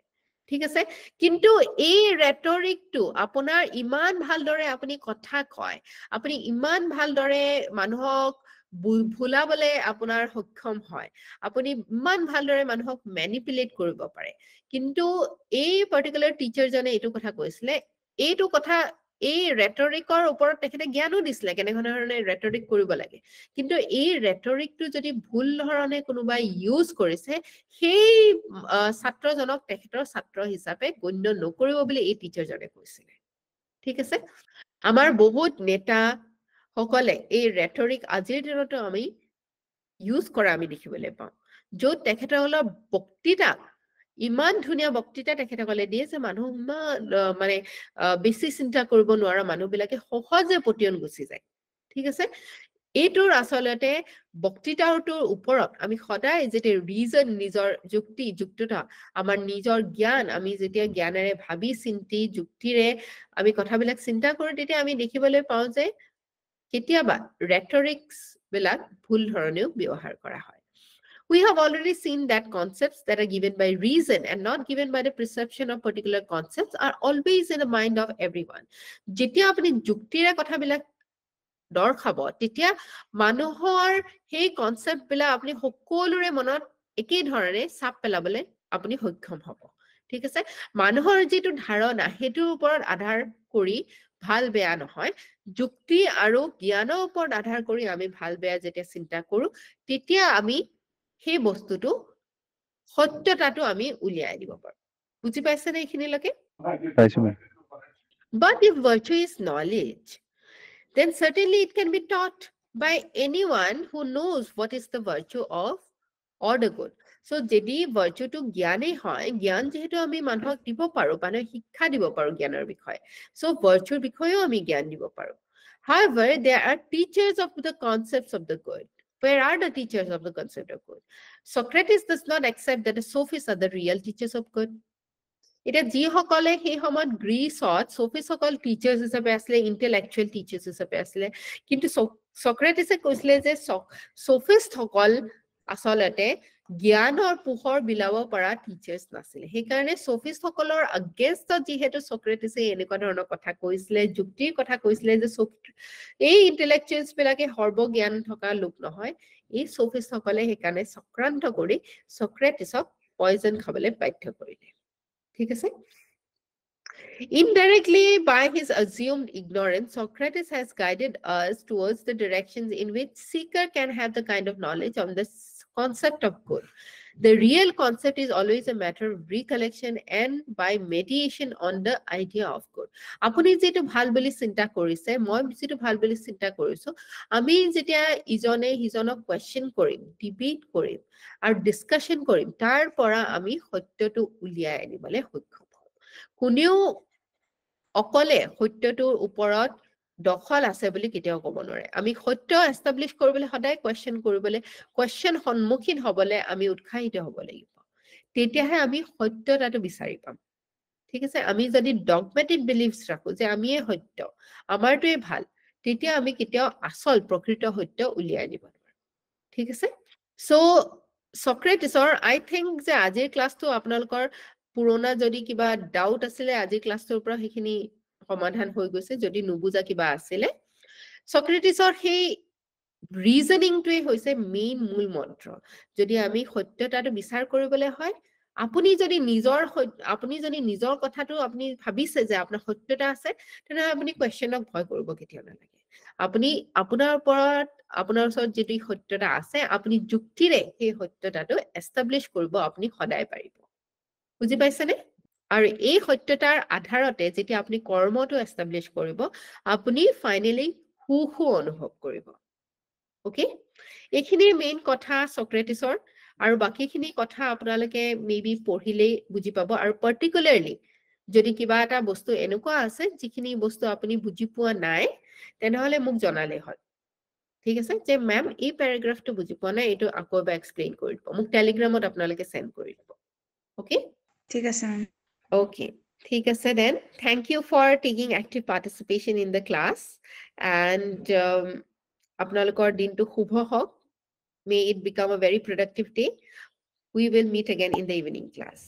ঠিক আছে কিন্তু এই ৰেটৰিকটো আপোনাৰ ইমান ভালদৰে আপুনি কথা কয় আপুনি ইমান ভালদৰে মানুহক ভুলাবলে আপোনাৰ সক্ষম হয় আপুনি ইমান ভালদৰে মানুহক ম্যানিপুলেট কৰিব পাৰে কিন্তু এই পাৰ্টিকুলাৰ টিচাৰ জনে এইটো কথা কৈছিলে এইটো কথা এই ৰেটৰিকৰ ওপৰত তেখেতে জ্ঞানো দিছিলে কেনেধৰণে ৰেটৰিক কৰিব লাগে কিন্তু এই ৰেটৰিকটো যদি ভুল ধৰণে কোনোবাই ইউজ কৰিছে সেই ছাত্ৰজনক তেখেতৰ ছাত্ৰ হিচাপে গণ্য নকৰিব বুলি এই টিচাৰজনে কৈছিলে ঠিক আছে আমাৰ বহুত নেতা সকলে এই ৰেটৰিক আজিৰ দিনতো আমি ইউজ কৰা আমি দেখিবলৈ পাওঁ য'ত তেখেতসকলৰ বক্তৃতা ইমান ধুনীয়া বক্তৃতা তেখেতসকলে দিয়ে যে মানুহ মানে বেছি চিন্তা কৰিব নোৱাৰা মানুহবিলাকে সহজে পতিয়ন গুচি যায় ঠিক আছে এইটোৰ আচলতে বক্তৃতাটোৰ ওপৰত আমি সদায় যেতিয়া ৰিজন নিজৰ যুক্তিতা আমাৰ নিজৰ জ্ঞান আমি যেতিয়া জ্ঞানেৰে ভাবি চিন্তি যুক্তিৰে আমি কথাবিলাক চিন্তা কৰোঁ তেতিয়া আমি দেখিবলৈ পাওঁ যে কেতিয়াবা ৰেটৰিক্স বিলাক ভুল ধৰণেও ব্যৱহাৰ কৰা হয় We have already seen that concepts that are given by reason and not given by the perception of particular concepts are always in the mind of everyone. যেতিয়া আপুনি যুক্তিৰে কথাবিলাক দৰ্শাব তেতিয়া মানুহৰ সেই কনসেপ্ট বিলাক আপুনি সকলোৰে মনত একেই ধৰণে ছাপ পেলাবলৈ আপুনি সক্ষম হ'ব ঠিক আছে মানুহৰ যেটো ধাৰণা হেতুৰ ওপৰত আধাৰ কৰি ভাল বেয়া নহয় যুক্তি আৰু জ্ঞানৰ ওপৰত আধাৰ কৰি আমি ভাল বেয়া যেতিয়া চিন্তা কৰো তেতিয়া আমি সেই বস্তুটো সত্যতাটো আমি উলিয়াই দিব পাৰো বুজি পাইছে নে এইখিনিলৈকে পাইছো ma'am But if virtue is knowledge then certainly it can be taught by anyone who knows what is the virtue of or the good so যদি virtue to জ্ঞানে হয় জ্ঞান যেহেতু আমি মানুহক দিব পাৰো মানে শিক্ষা দিব পাৰো জ্ঞানৰ বিষয়ে so virtue বিষয়েও আমি জ্ঞান দিব পাৰো however there are teachers of the concepts of the good Where are the teachers of the concept of good? Socrates does not accept that the sophists are the real teachers of good. এতিয়া যিসকলে সেই সময়ত গ্ৰীচত সফিসকল teachers হিচাপে আছিলে intellectual teachers হিচাপে আছিলে কিন্তু সক্ৰেটিছে কৈছিলে যে সফিষ্টসকল আচলতে জ্ঞানৰ পোহৰ বিলাব পৰা টিচাৰ্ছ নাছিলে সেইকাৰণে সফিষ্টসকলৰ আগেইনষ্টত যিহেতু সক্ৰেটিছে এনেকুৱা ধৰণৰ কথা কৈছিলে যুক্তিৰ কথা কৈছিলে যে এই ইণ্টেলেকচুৱেলছ বিলাকে সৰ্বজ্ঞান থকা লোক নহয় এই সফিষ্টসকলে সেইকাৰণে চক্ৰান্ত কৰি সক্ৰেটিছক পয়জন খাবলৈ বাধ্য কৰিলে ঠিক আছে Indirectly, by his assumed ignorance, Socrates has guided us towards the directions in which seeker can have the kind of knowledge on the concept of good. The real concept is always a matter of recollection and by meditation on the idea of good. Apuni jetu bhal boli chinta korise, moi jetu bhal boli chinta koriso, ami jetia ijone hijonok question korim, debate korim, aru discussion korim, tar pora ami সত্যটো উলিয়াই আনিবলে সক্ষম হম। কোনেও অকলে সত্যটোৰ ওপৰত দখল আছে বুলি কেতিয়াও ক'ব নোৱাৰে আমি সত্য এস্টাবলিশ কৰিবলৈ সদায় কোৱেশ্চন কৰিবলৈ কোৱেশ্চন সন্মুখীন হ'বলৈ আমি উৎসাহিত হ'ব লাগিব তেতিয়াহে আমি সত্যতাটো বিচাৰি পাম ঠিক আছে আমি যদি ডগমেটিক বিলিফছ ৰাখো যে আমিয়ে সত্য আমাৰটোৱে ভাল তেতিয়া আমি কেতিয়াও আসল প্ৰকৃত সত্য উলিয়াই আনিব নোৱাৰো ঠিক আছে সো সক্ৰেটিছৰ আই থিংক যে আজিৰ ক্লাছটো আপোনালোকৰ পুৰণা যদি কিবা ডাউট আছিলে আজি ক্লাছটোৰ পৰা সেইখিনি সমাধান হৈ গৈছে যদি নুবুজা কিবা আছিলে সক্ৰেটিছৰ সেই ৰিজনিংটোৱে হৈছে মেইন মূল মন্ত্ৰ যদি আমি সত্যতাটো বিচাৰ কৰিবলৈ হয় আপুনি যদি নিজৰ কথাটো আপুনি ভাবিছে যে আপোনাৰ সত্যতা আছে তেনে আপুনি কোৱেশ্চনক ভয় কৰিব কেতিয়াও নালাগে আপুনি আপোনাৰ ওচৰত যদি সত্যতা আছে আপুনি যুক্তিৰে সেই সত্যতাটো এস্টাবলিশ কৰিব আপুনি সদায় পাৰিব বুজি পাইছেনে আৰু এই সত্যতাৰ আধাৰতে যেতিয়া আপুনি কৰ্মটো এস্টাবলিশ কৰিব আপুনি ফাইনালি সুখ অনুভৱ কৰিব ওকে এইখিনি মেইন কথা সক্ৰেটিছৰ আৰু বাকিখিনি কথা আপোনালোকে মেবি পঢ়িলেই বুজি পাব আৰু পাৰ্টিকুলাৰলি যদি কিবা এটা বস্তু এনেকুৱা আছে যিখিনি বস্তু আপুনি বুজি পোৱা নাই তেনেহলে মোক জনালে হয় ঠিক আছে যে ম্যাম এই প্যাৰাগ্ৰাফটো বুজি পোৱা নাই এটো আকৌ এবাৰ এক্সপ্লেইন কৰি দিব মোক টেলিগ্ৰামত আপোনালোকে সেন্ড কৰি দিব ওকে ঠিক আছে মেম Okay, ঠিক আছে then. Thank you for taking active participation in the class and আপোনালোকৰ দিনটো শুভ হওক. May it become a very productive day. We will meet again in the evening class.